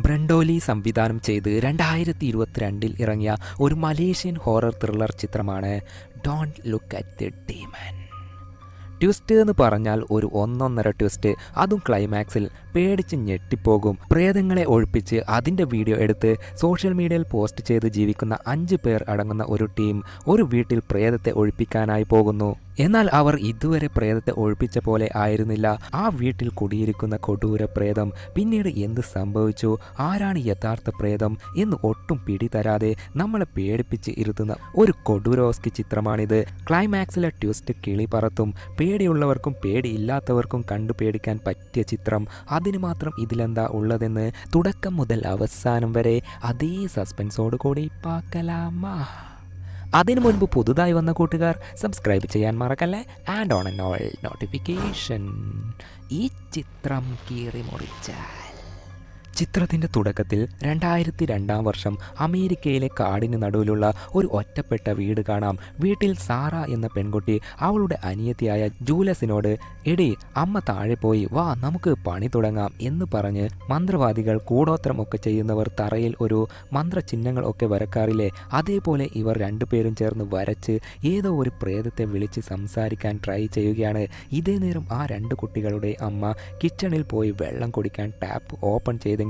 ബ്രണ്ടോലി സംവിധാനം ചെയ്ത് 2022 ഇറങ്ങിയ ഒരു മലേഷ്യൻ ഹൊറർ ത്രില്ലർ ചിത്രമാണ് don't look at the demon. Twist എന്ന് പറഞ്ഞാൽ ഒരു ഒന്നൊന്നര ട്വിസ്റ്റ്, അതും ക്ലൈമാക്സിൽ പേടിച്ച് ഞെട്ടിപ്പോകും. പ്രേതങ്ങളെ ഒഴിപ്പിച്ച് അതിൻ്റെ വീഡിയോ എടുത്ത് സോഷ്യൽ മീഡിയയിൽ പോസ്റ്റ് ചെയ്ത് ജീവിക്കുന്ന 5 പേർ അടങ്ങുന്ന ഒരു ടീം ഒരു വീട്ടിൽ പ്രേതത്തെ ഒഴിപ്പിക്കാനായി പോകുന്നു. എന്നാൽ അവർ ഇതുവരെ പ്രേതത്തെ ഒഴിപ്പിച്ച പോലെ ആയിരുന്നില്ല. ആ വീട്ടിൽ കുടിയിരിക്കുന്ന കൊടൂര പ്രേതം പിന്നീട് എന്ത് സംഭവിച്ചു, ആരാണ് യഥാർത്ഥ പ്രേതം എന്ന് ഒട്ടും പിടിതരാതെ നമ്മളെ പേടിപ്പിച്ച് ഇരുത്തുന്ന ഒരു കൊടൂരോസ്കി ചിത്രമാണിത്. ക്ലൈമാക്സിലെ ട്വിസ്റ്റ് കിളി പറത്തും. പേടിയുള്ളവർക്കും പേടിയില്ലാത്തവർക്കും കണ്ടു പേടിക്കാൻ പറ്റിയ ചിത്രം. അതിന് മാത്രം ഇതിലെന്താ ഉള്ളതെന്ന് തുടക്കം മുതൽ അവസാനം വരെ അതേ സസ്പെൻസോട് കൂടി പാക്കലാമാ. അതിനു മുൻപ് പുതുതായി വന്ന കൂട്ടുകാർ സബ്സ്ക്രൈബ് ചെയ്യാൻ മറക്കല്ലേ. And on and all notification. ഈ ചിത്രം കീറി മുറിച്ചാൽ ചിത്രത്തിൻ്റെ തുടക്കത്തിൽ 2002 വർഷം അമേരിക്കയിലെ കാടിന് നടുവിലുള്ള ഒരു ഒറ്റപ്പെട്ട വീട് കാണാം. വീട്ടിൽ സാറ എന്ന പെൺകുട്ടി അവളുടെ അനിയത്തിയായ ജൂലസിനോട് എടി അമ്മ താഴെ പോയി വാ നമുക്ക് പണി തുടങ്ങാം എന്ന് പറഞ്ഞ് മന്ത്രവാദികൾ കൂടോത്രം ഒക്കെ ചെയ്യുന്നവർ തറയിൽ ഒരു മന്ത്രചിഹ്നങ്ങൾ ഒക്കെ വരക്കാറില്ലേ, അതേപോലെ ഇവർ രണ്ടുപേരും ചേർന്ന് വരച്ച് ഏതോ ഒരു പ്രേതത്തെ വിളിച്ച് സംസാരിക്കാൻ ട്രൈ ചെയ്യുകയാണ്. ഇതേ നേരം ആ 2 കുട്ടികളുടെ അമ്മ കിച്ചണിൽ പോയി വെള്ളം കുടിക്കാൻ ടാപ്പ് ഓപ്പൺ ചെയ്ത്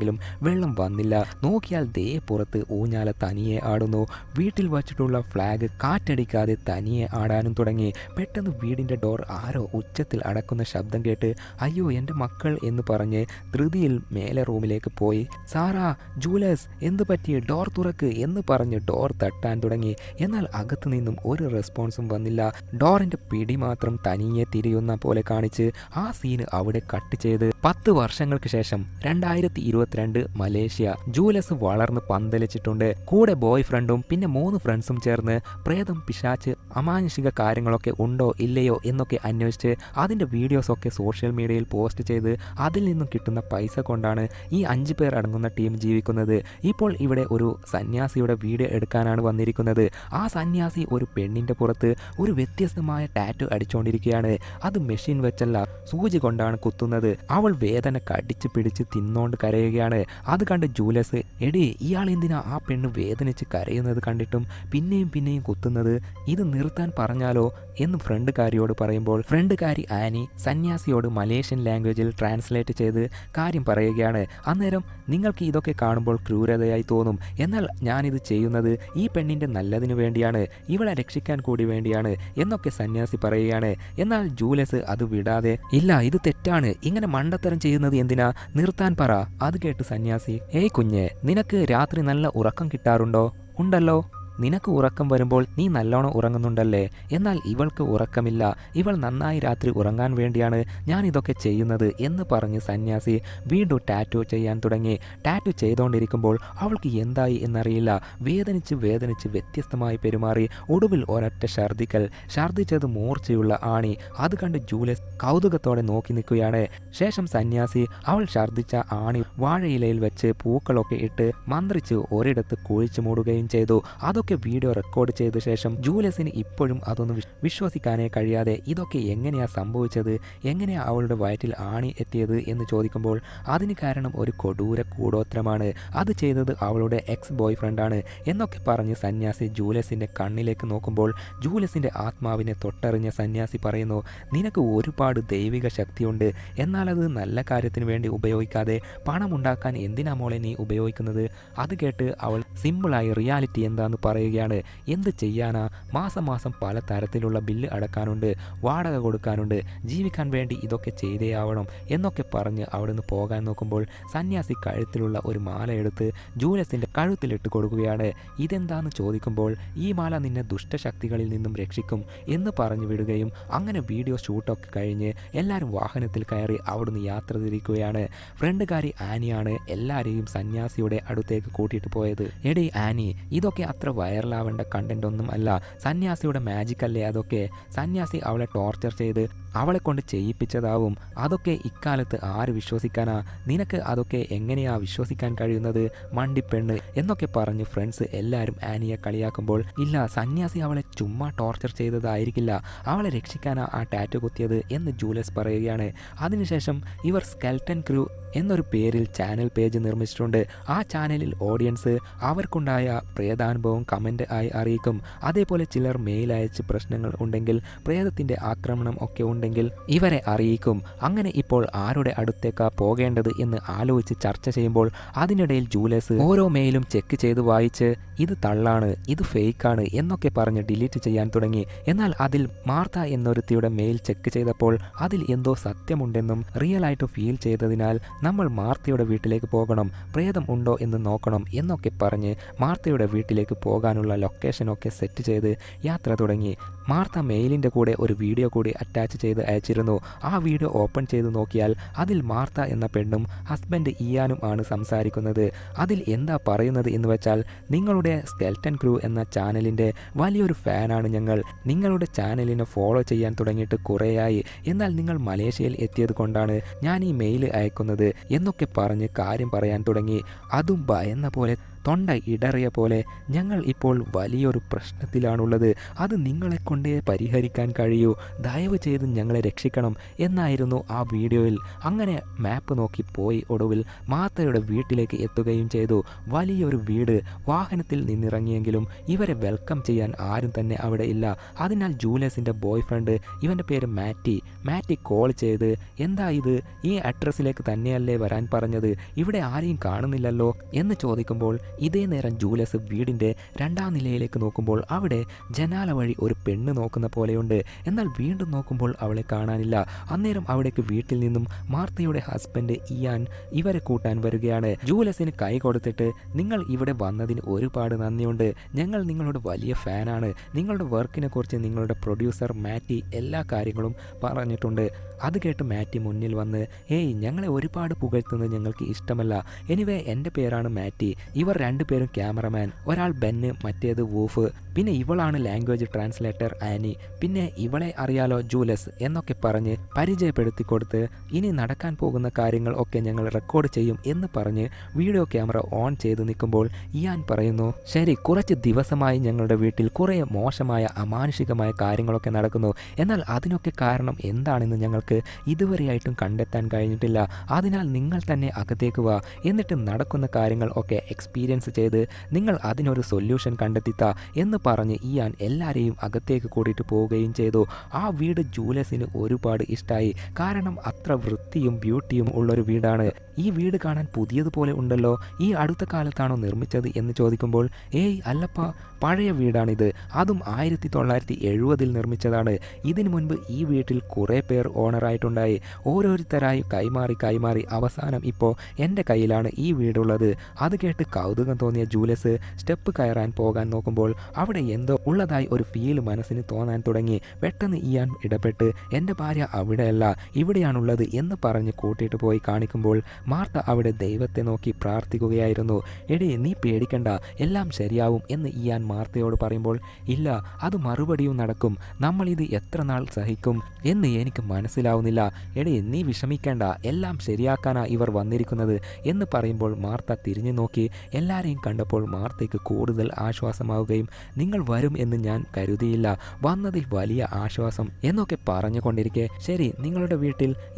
വെള്ളം വന്നില്ല. നോക്കിയാൽ ദേ പുറത്ത് ഊഞ്ഞാല തനിയെ ആടുന്നു. വീട്ടിൽ വച്ചിട്ടുള്ള ഫ്ലാഗ് കാറ്റടിക്കാതെ തനിയെ ആടാനും തുടങ്ങി. പെട്ടെന്ന് വീടിൻ്റെ ഡോർ ആരോ ഉച്ചത്തിൽ അടക്കുന്ന ശബ്ദം കേട്ട് അയ്യോ എൻ്റെ മക്കൾ എന്ന് പറഞ്ഞ് ധൃതിയിൽ മേലെ റൂമിലേക്ക് പോയി. സാറാ ജൂലസ് എന്ത് പറ്റി, ഡോർ തുറക്ക് എന്ന് പറഞ്ഞ് ഡോർ തട്ടാൻ തുടങ്ങി. എന്നാൽ അകത്തു നിന്നും ഒരു റെസ്പോൺസും വന്നില്ല. ഡോറിൻ്റെ പിടി മാത്രം തനിയെ തിരിയുന്ന പോലെ കാണിച്ച് ആ സീന് അവിടെ കട്ട് ചെയ്ത് 10 വർഷങ്ങൾക്ക് ശേഷം 2022 മലേഷ്യ. ജൂലസ് വളർന്ന് പന്തലിച്ചിട്ടുണ്ട്. കൂടെ ബോയ് ഫ്രണ്ടും പിന്നെ 3 ഫ്രണ്ട്സും ചേർന്ന് പ്രേതം പിശാച്ച് അമാനുഷിക കാര്യങ്ങളൊക്കെ ഉണ്ടോ ഇല്ലയോ എന്നൊക്കെ അന്വേഷിച്ച് അതിൻ്റെ വീഡിയോസൊക്കെ സോഷ്യൽ മീഡിയയിൽ പോസ്റ്റ് ചെയ്ത് അതിൽ നിന്നും കിട്ടുന്ന പൈസ കൊണ്ടാണ് ഈ 5 പേർ അടങ്ങുന്ന ടീം ജീവിക്കുന്നത്. ഇപ്പോൾ ഇവിടെ ഒരു സന്യാസിയുടെ വീഡിയോ എടുക്കാനാണ് വന്നിരിക്കുന്നത്. ആ സന്യാസി ഒരു പെണ്ണിൻ്റെ പുറത്ത് ഒരു വ്യത്യസ്തമായ ടാറ്റു അടിച്ചുകൊണ്ടിരിക്കുകയാണ്. അത് മെഷീൻ വെച്ചല്ല, സൂചി കൊണ്ടാണ് കുത്തുന്നത്. അവൾ വേദന കടിച്ച് പിടിച്ച് തിന്നോണ്ട് കരയുകയാണ്. അത് കണ്ട് ജൂലസ് എടി ഇയാൾ എന്തിനാ ആ പെണ്ണ് വേദനിച്ച് കരയുന്നത് കണ്ടിട്ടും പിന്നെയും കുത്തുന്നത്, ഇത് നിർത്താൻ പറഞ്ഞാലോ എന്ന് ഫ്രണ്ടുകാരിയോട് പറയുമ്പോൾ ഫ്രണ്ടുകാരി ആനി സന്യാസിയോട് മലേഷ്യൻ ലാംഗ്വേജിൽ ട്രാൻസ്ലേറ്റ് ചെയ്ത് കാര്യം പറയുകയാണ്. അന്നേരം നിങ്ങൾക്ക് ഇതൊക്കെ കാണുമ്പോൾ ക്രൂരതയായി തോന്നും, എന്നാൽ ഞാനിത് ചെയ്യുന്നത് ഈ പെണ്ണിൻ്റെ നല്ലതിനു വേണ്ടിയാണ്, ഇവളെ രക്ഷിക്കാൻ കൂടി വേണ്ടിയാണ് എന്നൊക്കെ സന്യാസി പറയുകയാണ്. എന്നാൽ ജൂലസ് അത് വിടാതെ ഇല്ല ഇത് തെറ്റാണ്, ഇങ്ങനെ മണ്ടത്തരം ചെയ്യുന്നത് എന്തിനാ, നിർത്താൻ പറ. അത് കേട്ട് സന്യാസി ഏയ് കുഞ്ഞെ നിനക്ക് രാത്രി നല്ല ഉറക്കം കിട്ടാറുണ്ടോ? ഉണ്ടല്ലോ, നിനക്ക് ഉറക്കം വരുമ്പോൾ നീ നല്ലോണം ഉറങ്ങുന്നുണ്ടല്ലേ, എന്നാൽ ഇവൾക്ക് ഉറക്കമില്ല, ഇവൾ നന്നായി രാത്രി ഉറങ്ങാൻ വേണ്ടിയാണ് ഞാൻ ഇതൊക്കെ ചെയ്യുന്നത് എന്ന് പറഞ്ഞ് സന്യാസി വീണ്ടും ടാറ്റു ചെയ്യാൻ തുടങ്ങി. ടാറ്റു ചെയ്തുകൊണ്ടിരിക്കുമ്പോൾ അവൾക്ക് എന്തായി എന്നറിയില്ല, വേദനിച്ച് വ്യത്യസ്തമായി പെരുമാറി. ഒടുവിൽ ഒരൊറ്റ ഛർദ്ദിച്ചത് മൂർച്ചയുള്ള ആണി. അത് കണ്ട് ജൂലസ് കൗതുകത്തോടെ നോക്കി നിൽക്കുകയാണ്. ശേഷം സന്യാസി അവൾ ഛർദ്ദിച്ച ആണി വാഴയിലയിൽ വെച്ച് പൂക്കളൊക്കെ ഇട്ട് മന്ത്രിച്ച് ഒരിടത്ത് കുഴിച്ചു മൂടുകയും ചെയ്തു. അതൊക്കെ വീഡിയോ റെക്കോർഡ് ചെയ്ത ശേഷം ജൂലസിന് ഇപ്പോഴും അതൊന്നും വിശ്വസിക്കാനേ കഴിയാതെ ഇതൊക്കെ എങ്ങനെയാ സംഭവിച്ചത്, എങ്ങനെയാ അവളുടെ വയറ്റിൽ ആണി എത്തിയത് എന്ന് ചോദിക്കുമ്പോൾ അതിന് കാരണം ഒരു കൊടൂര കൂടോത്രമാണ്, അത് ചെയ്തത് അവളുടെ എക്സ് ബോയ് ഫ്രണ്ടാണ് എന്നൊക്കെ പറഞ്ഞ് സന്യാസി ജൂലസിൻ്റെ കണ്ണിലേക്ക് നോക്കുമ്പോൾ ജൂലസിൻ്റെ ആത്മാവിനെ തൊട്ടറിഞ്ഞ സന്യാസി പറയുന്നു നിനക്ക് ഒരുപാട് ദൈവിക ശക്തിയുണ്ട്, എന്നാൽ അത് നല്ല കാര്യത്തിന് വേണ്ടി ഉപയോഗിക്കാതെ പണമുണ്ടാക്കാൻ എന്തിനാ മോളെ നീ ഉപയോഗിക്കുന്നത്. അത് കേട്ട് അവൾ സിമ്പിളായി റിയാലിറ്റി എന്താന്ന് പറയുകയാണ്. എന്ത് ചെയ്യാനാ, മാസം പല തരത്തിലുള്ള ബില്ല് അടക്കാനുണ്ട്, വാടക കൊടുക്കാനുണ്ട്, ജീവിക്കാൻ വേണ്ടി ഇതൊക്കെ ചെയ്തേ ആവണം എന്നൊക്കെ പറഞ്ഞ് അവിടുന്ന് പോകാൻ നോക്കുമ്പോൾ സന്യാസി കഴുത്തിലുള്ള ഒരു മാല എടുത്ത് ജൂലസിൻ്റെ കഴുത്തിലിട്ട് കൊടുക്കുകയാണ്. ഇതെന്താന്ന് ചോദിക്കുമ്പോൾ ഈ മാല നിന്നെ ദുഷ്ടശക്തികളിൽ നിന്നും രക്ഷിക്കും എന്ന് പറഞ്ഞു വിടുകയും അങ്ങനെ വീഡിയോ ഷൂട്ടൊക്കെ കഴിഞ്ഞ് എല്ലാവരും വാഹനത്തിൽ കയറി അവിടുന്ന് യാത്ര തിരിക്കുകയാണ്. ഫ്രണ്ടുകാരി ആനിയാണ് എല്ലാവരെയും സന്യാസിയുടെ അടുത്തേക്ക് കൂട്ടിയിട്ട് പോയത്. എടി ആനി ഇതൊക്കെ അത്ര വൈറലാവേണ്ട കണ്ടന്റ് ഒന്നും അല്ല, സന്യാസിയുടെ മാജിക് അല്ലേ അതൊക്കെ. സന്യാസി അവളെ ടോർച്ചർ ചെയ്ത് അവളെ കൊണ്ട് ചെയ്യിപ്പിച്ചതാവും. അതൊക്കെ ഇക്കാലത്ത് ആര് വിശ്വസിക്കാനാ? നിനക്ക് അതൊക്കെ എങ്ങനെയാ വിശ്വസിക്കാൻ കഴിയുന്നത്, മണ്ടിപ്പെണ്ണ് എന്നൊക്കെ പറഞ്ഞ് ഫ്രണ്ട്സ് എല്ലാവരും ആനിയെ കളിയാക്കുമ്പോൾ, ഇല്ല, സന്യാസി അവളെ ചുമ്മാ ടോർച്ചർ ചെയ്തതായിരിക്കില്ല, അവളെ രക്ഷിക്കാനാ ആ ടാറ്റു കുത്തിയത് എന്ന് ജൂലിയസ് പറയുകയാണ്. അതിനുശേഷം ഇവർ സ്കെൽട്ടൻ ക്രൂ എന്നൊരു പേരിൽ ചാനൽ പേജ് നിർമ്മിച്ചിട്ടുണ്ട്. ആ ചാനലിൽ ഓഡിയൻസ് അവർക്കുണ്ടായ പ്രേതാനുഭവം കമൻ്റ് ആയി അറിയിക്കും. അതേപോലെ ചിലർ മെയിൽ അയച്ച് പ്രശ്നങ്ങൾ ഉണ്ടെങ്കിൽ, പ്രേതത്തിൻ്റെ ആക്രമണം ഒക്കെ ഉണ്ടെങ്കിൽ ഇവരെ അറിയിക്കും. അങ്ങനെ ഇപ്പോൾ ആരുടെ അടുത്തേക്കാ പോകേണ്ടത് എന്ന് ആലോചിച്ച് ചർച്ച ചെയ്യുമ്പോൾ അതിനിടയിൽ ജൂലിയസ് ഓരോ മെയിലും ചെക്ക് ചെയ്ത് വായിച്ച് ഇത് തള്ളാണ്, ഇത് ഫേക്കാണ് എന്നൊക്കെ പറഞ്ഞ് ഡിലീറ്റ് ചെയ്യാൻ തുടങ്ങി. എന്നാൽ അതിൽ മാർത്ത എന്നൊരുത്തിയുടെ മെയിൽ ചെക്ക് ചെയ്തപ്പോൾ അതിൽ എന്തോ സത്യമുണ്ടെന്നും റിയൽ ആയിട്ട് ഫീൽ ചെയ്തതിനാൽ നമ്മൾ മാർത്തയുടെ വീട്ടിലേക്ക് പോകണം, പ്രേതം ഉണ്ടോ എന്ന് നോക്കണം എന്നൊക്കെ പറഞ്ഞ് മാർത്തയുടെ വീട്ടിലേക്ക് പോകാനുള്ള ലൊക്കേഷനൊക്കെ സെറ്റ് ചെയ്ത് യാത്ര തുടങ്ങി. മാർത്ത മെയിലിൻ്റെ കൂടെ ഒരു വീഡിയോ കൂടി അറ്റാച്ച് ചെയ്ത് അയച്ചിരുന്നു. ആ വീഡിയോ ഓപ്പൺ ചെയ്ത് നോക്കിയാൽ അതിൽ മാർത്ത എന്ന പെണ്ണും ഹസ്ബൻഡ് ഇയാനും ആണ് സംസാരിക്കുന്നത്. അതിൽ എന്താ പറയുന്നത് എന്ന് വെച്ചാൽ, നിങ്ങളുടെ സ്കെൽട്ടൻ ക്രൂ എന്ന ചാനലിൻ്റെ വലിയൊരു ഫാനാണ് ഞങ്ങൾ, നിങ്ങളുടെ ചാനലിനെ ഫോളോ ചെയ്യാൻ തുടങ്ങിയിട്ട് കുറേയായി, എന്നാൽ നിങ്ങൾ മലേഷ്യയിൽ എത്തിയത് കൊണ്ടാണ് ഞാൻ ഈ മെയിൽ അയക്കുന്നത് എന്നൊക്കെ പറഞ്ഞ് കാര്യം പറയാൻ തുടങ്ങി. അതും ഭയന്ന പോലെ, തൊണ്ട ഇടറിയ പോലെ, ഞങ്ങൾ ഇപ്പോൾ വലിയൊരു പ്രശ്നത്തിലാണുള്ളത്, അത് നിങ്ങളെ കൊണ്ടേ പരിഹരിക്കാൻ കഴിയൂ, ദയവ് ചെയ്ത് ഞങ്ങളെ രക്ഷിക്കണം എന്നായിരുന്നു ആ വീഡിയോയിൽ. അങ്ങനെ മാപ്പ് നോക്കി പോയി ഒടുവിൽ മാർത്തയുടെ വീട്ടിലേക്ക് എത്തുകയും ചെയ്തു. വലിയൊരു വീട്. വാഹനത്തിൽ നിന്നിറങ്ങിയെങ്കിലും ഇവരെ വെൽക്കം ചെയ്യാൻ ആരും തന്നെ അവിടെ ഇല്ല. അതിനാൽ ജൂലിയസിൻ്റെ ബോയ് ഫ്രണ്ട്, ഇവൻ്റെ പേര് മാറ്റി കോൾ ചെയ്ത്, എന്താ ഇത്, ഈ അഡ്രസ്സിലേക്ക് തന്നെയല്ലേ വരാൻ പറഞ്ഞത്, ഇവിടെ ആരെയും കാണുന്നില്ലല്ലോ എന്ന് ചോദിക്കുമ്പോൾ, ഇതേ നേരം ജൂലിയസ് വീടിൻ്റെ 2ാം നിലയിലേക്ക് നോക്കുമ്പോൾ അവിടെ ജനാല വഴി ഒരു പെണ്ണ് നോക്കുന്ന പോലെയുണ്ട്. എന്നാൽ വീണ്ടും നോക്കുമ്പോൾ അവളെ കാണാനില്ല. അന്നേരം അവിടേക്ക് വീട്ടിൽ നിന്നും മാർത്തയുടെ ഹസ്ബൻഡ് ഇയാൻ ഇവരെ കൂട്ടാൻ വരികയാണ്. ജൂലിയസിന് കൈ കൊടുത്തിട്ട്, നിങ്ങൾ ഇവിടെ വന്നതിന് ഒരുപാട് നന്ദിയുണ്ട്, ഞങ്ങൾ നിങ്ങളുടെ വലിയ ഫാനാണ്, നിങ്ങളുടെ വർക്കിനെ കുറിച്ച് നിങ്ങളുടെ പ്രൊഡ്യൂസർ മാറ്റി എല്ലാ കാര്യങ്ങളും പറഞ്ഞിട്ടുണ്ട്. അത് കേട്ട് മാറ്റി മുന്നിൽ വന്ന്, ഏയ്, ഞങ്ങളെ ഒരുപാട് പുകഴ്ത്തുന്നത് ഞങ്ങൾക്ക് ഇഷ്ടമല്ല, എനിവേ എൻ്റെ പേരാണ് മാറ്റി, ഇവർ 2 പേരും ക്യാമറമാൻ, ഒരാൾ ബെന്ന്, മറ്റേത് വൂഫ്, പിന്നെ ഇവളാണ് ലാംഗ്വേജ് ട്രാൻസ്ലേറ്റർ ആനി, പിന്നെ ഇവളെ അറിയാലോ ജൂലിയസ് എന്നൊക്കെ പറഞ്ഞ് പരിചയപ്പെടുത്തി കൊടുത്ത്, ഇനി നടക്കാൻ പോകുന്ന കാര്യങ്ങൾ ഒക്കെ ഞങ്ങൾ റെക്കോർഡ് ചെയ്യും എന്ന് പറഞ്ഞ് വീഡിയോ ക്യാമറ ഓൺ ചെയ്ത് നിൽക്കുമ്പോൾ ഇയാൻ പറയുന്നു, ശരി, കുറച്ച് ദിവസമായി ഞങ്ങളുടെ വീട്ടിൽ കുറേ മോശമായ അമാനുഷികമായ കാര്യങ്ങളൊക്കെ നടക്കുന്നു, എന്നാൽ അതിനൊക്കെ കാരണം എന്താണെന്ന് ഞങ്ങൾക്ക് ഇതുവരെയായിട്ടും കണ്ടെത്താൻ കഴിഞ്ഞിട്ടില്ല, അതിനാൽ നിങ്ങൾ തന്നെ അകത്തേക്ക് വാ, എന്നിട്ട് നടക്കുന്ന കാര്യങ്ങൾ ഒക്കെ എക്സ്പീരിയൻസ് ചെയ്ത് നിങ്ങൾ അതിനൊരു സൊല്യൂഷൻ കണ്ടെത്തിത്താ എന്ന് പറഞ്ഞ് ഇയാൻ എല്ലാവരെയും അകത്തേക്ക് കൂട്ടിയിട്ട് പോവുകയും ചെയ്തു. ആ വീട് ജൂലിയസിന് ഒരുപാട് ഇഷ്ടമായി. കാരണം അത്ര വൃത്തിയും ബ്യൂട്ടിയും ഉള്ളൊരു വീടാണ്. ഈ വീട് കാണാൻ പുതിയതുപോലെ ഉണ്ടല്ലോ, ഈ അടുത്ത കാലത്താണോ നിർമ്മിച്ചത് എന്ന് ചോദിക്കുമ്പോൾ, ഏയ് അല്ലപ്പ, പഴയ വീടാണിത്, അതും 1970 നിർമ്മിച്ചതാണ്. ഇതിനു മുൻപ് ഈ വീട്ടിൽ കുറേ പേർ ഓണറായിട്ടുണ്ടായി, ഓരോരുത്തരായി കൈമാറി അവസാനം ഇപ്പോൾ എൻ്റെ കയ്യിലാണ് ഈ വീടുള്ളത്. അത് കേട്ട് കൗതുകം തോന്നിയ ജൂലിയസ് സ്റ്റെപ്പ് കയറാൻ പോകാൻ നോക്കുമ്പോൾ അവിടെ എന്തോ ഉള്ളതായി ഒരു ഫീൽ മനസ്സിന് തോന്നാൻ തുടങ്ങി. പെട്ടെന്ന് ഇയാൻ ഇടപെട്ട്, എൻ്റെ ഭാര്യ അവിടെയല്ല, ഇവിടെയാണുള്ളത് എന്ന് പറഞ്ഞ് കൂട്ടിയിട്ട് പോയി കാണിക്കുമ്പോൾ മാർത്ത അവിടെ ദൈവത്തെ നോക്കി പ്രാർത്ഥിക്കുകയായിരുന്നു. എടി, നീ പേടിക്കണ്ട, എല്ലാം ശരിയാവും എന്ന് ഇയാൻ മാർത്തയോട് പറയുമ്പോൾ, ഇല്ല, അത് മറുപടിയും നടക്കും, നമ്മളിത് എത്ര നാൾ സഹിക്കും എന്ന് എനിക്ക് മനസ്സിലാവുന്നില്ല, എടി നീ വിഷമിക്കേണ്ട, എല്ലാം ശരിയാക്കാനാ ഇവർ വന്നിരിക്കുന്നത് എന്ന് പറയുമ്പോൾ മാർത്ത തിരിഞ്ഞു നോക്കി. എല്ലാവരെയും കണ്ടപ്പോൾ മാർത്തയ്ക്ക് കൂടുതൽ ആശ്വാസമാവുകയും, നിങ്ങൾ വരും എന്ന് ഞാൻ കരുതിയില്ല, വന്നതിൽ വലിയ ആശ്വാസം എന്നൊക്കെ പറഞ്ഞുകൊണ്ടിരിക്കെ, ശരി, നിങ്ങളുടെ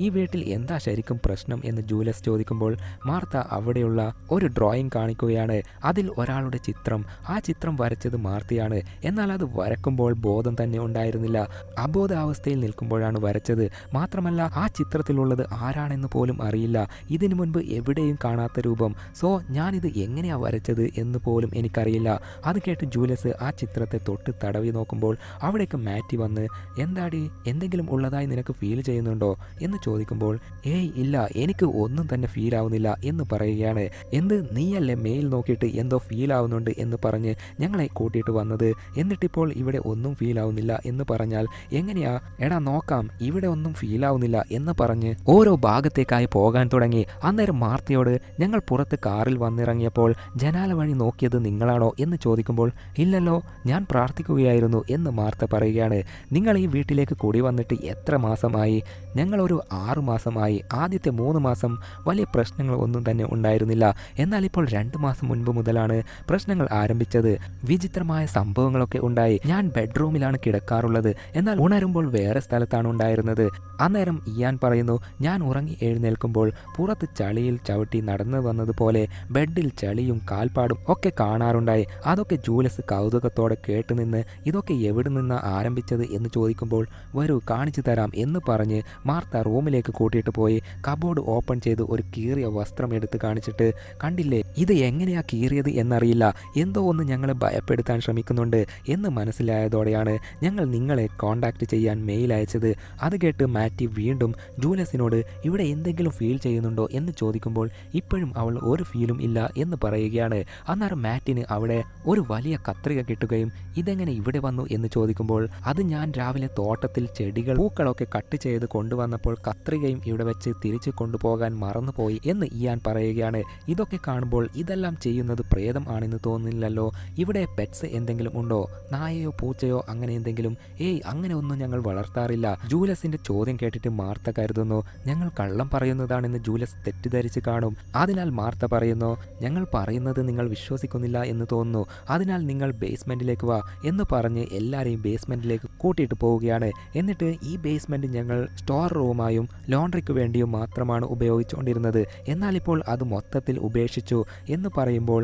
ഈ വീട്ടിൽ എന്താ ശരിക്കും പ്രശ്നം എന്ന് ജൂലിയസ് ചോദിക്കുമ്പോൾ മാർത്ത അവിടെയുള്ള ഒരു ഡ്രോയിങ് കാണിക്കുകയാണ്. അതിൽ ഒരാളുടെ ചിത്രം, ആ ചിത്രം വരച്ചത് മാർത്തയാണ്, എന്നാൽ അത് വരക്കുമ്പോൾ ബോധം തന്നെ ഉണ്ടായിരുന്നില്ല, അബോധാവസ്ഥയിൽ നിൽക്കുമ്പോഴാണ് വരച്ചത്. മാത്രമല്ല ആ ചിത്രത്തിലുള്ളത് ആരാണെന്ന് പോലും അറിയില്ല, ഇതിനു മുൻപ് എവിടെയും കാണാത്ത രൂപം. സോ ഞാനിത് എങ്ങനെയാ വരച്ചത് എന്ന് പോലും എനിക്കറിയില്ല. അത് കേട്ട് ജൂലിയസ് ആ ചിത്രത്തെ തൊട്ട് തടവി നോക്കുമ്പോൾ അവിടേക്ക് മാറ്റി വന്ന്, എന്താടി, എന്തെങ്കിലും ഉള്ളതായി നിനക്ക് ഫീൽ ചെയ്യുന്നുണ്ടോ എന്ന് ചോദിക്കുമ്പോൾ, ഏയ് ഇല്ല, എനിക്ക് ഒന്നും തന്നെ ഫീൽ ആവുന്നില്ല എന്ന് പറയുകയാണ്. എന്ത്, നീയല്ലേ മെയിൽ നോക്കിയിട്ട് എന്തോ ഫീൽ ആവുന്നുണ്ട് എന്ന് പറഞ്ഞ് ഞങ്ങളെ കൂട്ടിയിട്ട് വന്നത്, എന്നിട്ടിപ്പോൾ ഇവിടെ ഒന്നും ഫീൽ ആവുന്നില്ല എന്ന് പറഞ്ഞാൽ എങ്ങനെയാ? എടാ നോക്കാം, ഇവിടെ ഒന്നും ഫീൽ ആവുന്നില്ല എന്ന് പറഞ്ഞ് ഓരോ ഭാഗത്തേക്കായി പോകാൻ തുടങ്ങി. അന്നേരം മാർത്തയോട്, ഞങ്ങൾ പുറത്ത് കാറിൽ വന്നിറങ്ങിയപ്പോൾ ജനാല വഴി നോക്കിയത് നിങ്ങളാണോ എന്ന് ചോദിക്കുമ്പോൾ, ഇല്ലല്ലോ, ഞാൻ പ്രാർത്ഥിക്കുകയായിരുന്നു എന്ന് മാർത്ത പറയുകയാണ്. നിങ്ങൾ ഈ വീട്ടിലേക്ക് കൂടി വന്നിട്ട് എത്ര മാസമായി? ഞങ്ങളൊരു 6 മാസമായി. ആദ്യത്തെ 3 മാസം വലിയ പ്രശ്നങ്ങൾ ഒന്നും തന്നെ ഉണ്ടായിരുന്നില്ല. എന്നാൽ ഇപ്പോൾ 2 മാസം മുൻപ് മുതലാണ് പ്രശ്നങ്ങൾ ആരംഭിച്ചത്. വിചിത്രമായ സംഭവങ്ങളൊക്കെ ഉണ്ടായി. ഞാൻ ബെഡ്റൂമിലാണ് കിടക്കാറുള്ളത്, എന്നാൽ ഉണരുമ്പോൾ വേറെ സ്ഥലത്താണ് ഉണ്ടായിരുന്നത്. അന്നേരം ഇയാൻ പറയുന്നു, ഞാൻ ഉറങ്ങി എഴുന്നേൽക്കുമ്പോൾ പുറത്ത് ചളിയിൽ ചവിട്ടി നടന്നു വന്നതുപോലെ ബെഡിൽ ചളിയും കാൽപ്പാടും ഒക്കെ കാണാറുണ്ടായി. അതൊക്കെ ജൂലസ് കൗതുകത്തോടെ കേട്ടുനിന്ന് ഇതൊക്കെ എവിടെ നിന്നാ ആരംഭിച്ചത് എന്ന് ചോദിക്കുമ്പോൾ വരൂ കാണിച്ചു തരാം എന്ന് പറഞ്ഞ് മാർത്ത റൂമിലേക്ക് കൂട്ടിയിട്ട് പോയി കബോർഡ് ഓപ്പൺ ചെയ്ത് ഒരു കീറിയ വസ്ത്രം എടുത്ത് കാണിച്ചിട്ട്, കണ്ടില്ലേ ഇത് എങ്ങനെയാ കീറിയത് എന്നറിയില്ല, എന്തോ ഒന്ന് ഞങ്ങളെ ഭയപ്പെടുത്താൻ ശ്രമിക്കുന്നുണ്ട് എന്ന് മനസ്സിലായതോടെയാണ് ഞങ്ങൾ നിങ്ങളെ കോണ്ടാക്ട് ചെയ്യാൻ മെയിൽ അയച്ചത്. അത് കേട്ട് മാറ്റി വീണ്ടും ജൂലസിനോട് ഇവിടെ എന്തെങ്കിലും ഫീൽ ചെയ്യുന്നുണ്ടോ എന്ന് ചോദിക്കുമ്പോൾ ഇപ്പോഴും അവൾ ഒരു ഫീലും ഇല്ല എന്ന് പറയുകയാണ്. അന്നേരം മാറ്റിന് അവിടെ ഒരു വലിയ കത്രിക കിട്ടുകയും ഇതെങ്ങനെ ഇവിടെ വന്നു എന്ന് ചോദിക്കുമ്പോൾ അത് ഞാൻ രാവിലെ തോട്ടത്തിൽ ചെടികൾ പൂക്കളൊക്കെ കട്ട് ചെയ്ത് കൊണ്ടുവന്നപ്പോൾ കത്രികയും ഇവിടെ വെച്ച് തിരിച്ചു കൊണ്ടുപോകാൻ മറന്നുപോയി എന്ന് ഇയാൻ പറയുകയാണ്. ഇതൊക്കെ കാണുമ്പോൾ ഇതെല്ലാം ചെയ്യുന്നത് പ്രേതം ആണെന്ന് തോന്നുന്നില്ലല്ലോ, ഇവിടെ പെറ്റ്സ് എന്തെങ്കിലും ഉണ്ടോ, നായയോ പൂച്ചയോ അങ്ങനെ എന്തെങ്കിലും? ഏയ് അങ്ങനെ ഒന്നും ഞങ്ങൾ വളർത്താറില്ല. ജൂലസിന്റെ ചോദ്യം കേട്ടിട്ട് മാർത്ത കരുതുന്നു ഞങ്ങൾ കള്ളം പറയുന്നതാണെന്ന് ജൂലസ് തെറ്റിദ്ധരിച്ച് കാണും. അതിനാൽ മാർത്ത പറയുന്നു, ഞങ്ങൾ പറയുന്നത് നിങ്ങൾ വിശ്വസിക്കുന്നില്ല എന്ന് തോന്നുന്നു, അതിനാൽ നിങ്ങൾ ബേസ്മെന്റിലേക്ക് വാ എന്ന് പറഞ്ഞ് എല്ലാവരെയും ബേസ്മെന്റിലേക്ക് കൂട്ടിയിട്ട് പോവുകയാണ്. എന്നിട്ട് ഈ ബേസ്മെന്റ് ഞങ്ങൾ സ്റ്റോർ റൂമായും ലോണ്ടറിക്ക് വേണ്ടിയും മാത്രമാണ് ഉപയോഗിച്ചുകൊണ്ടിരുന്നത്, എന്നാൽ ഇപ്പോൾ അത് മൊത്തത്തിൽ ഉപേക്ഷിച്ചു എന്ന് പറയുമ്പോൾ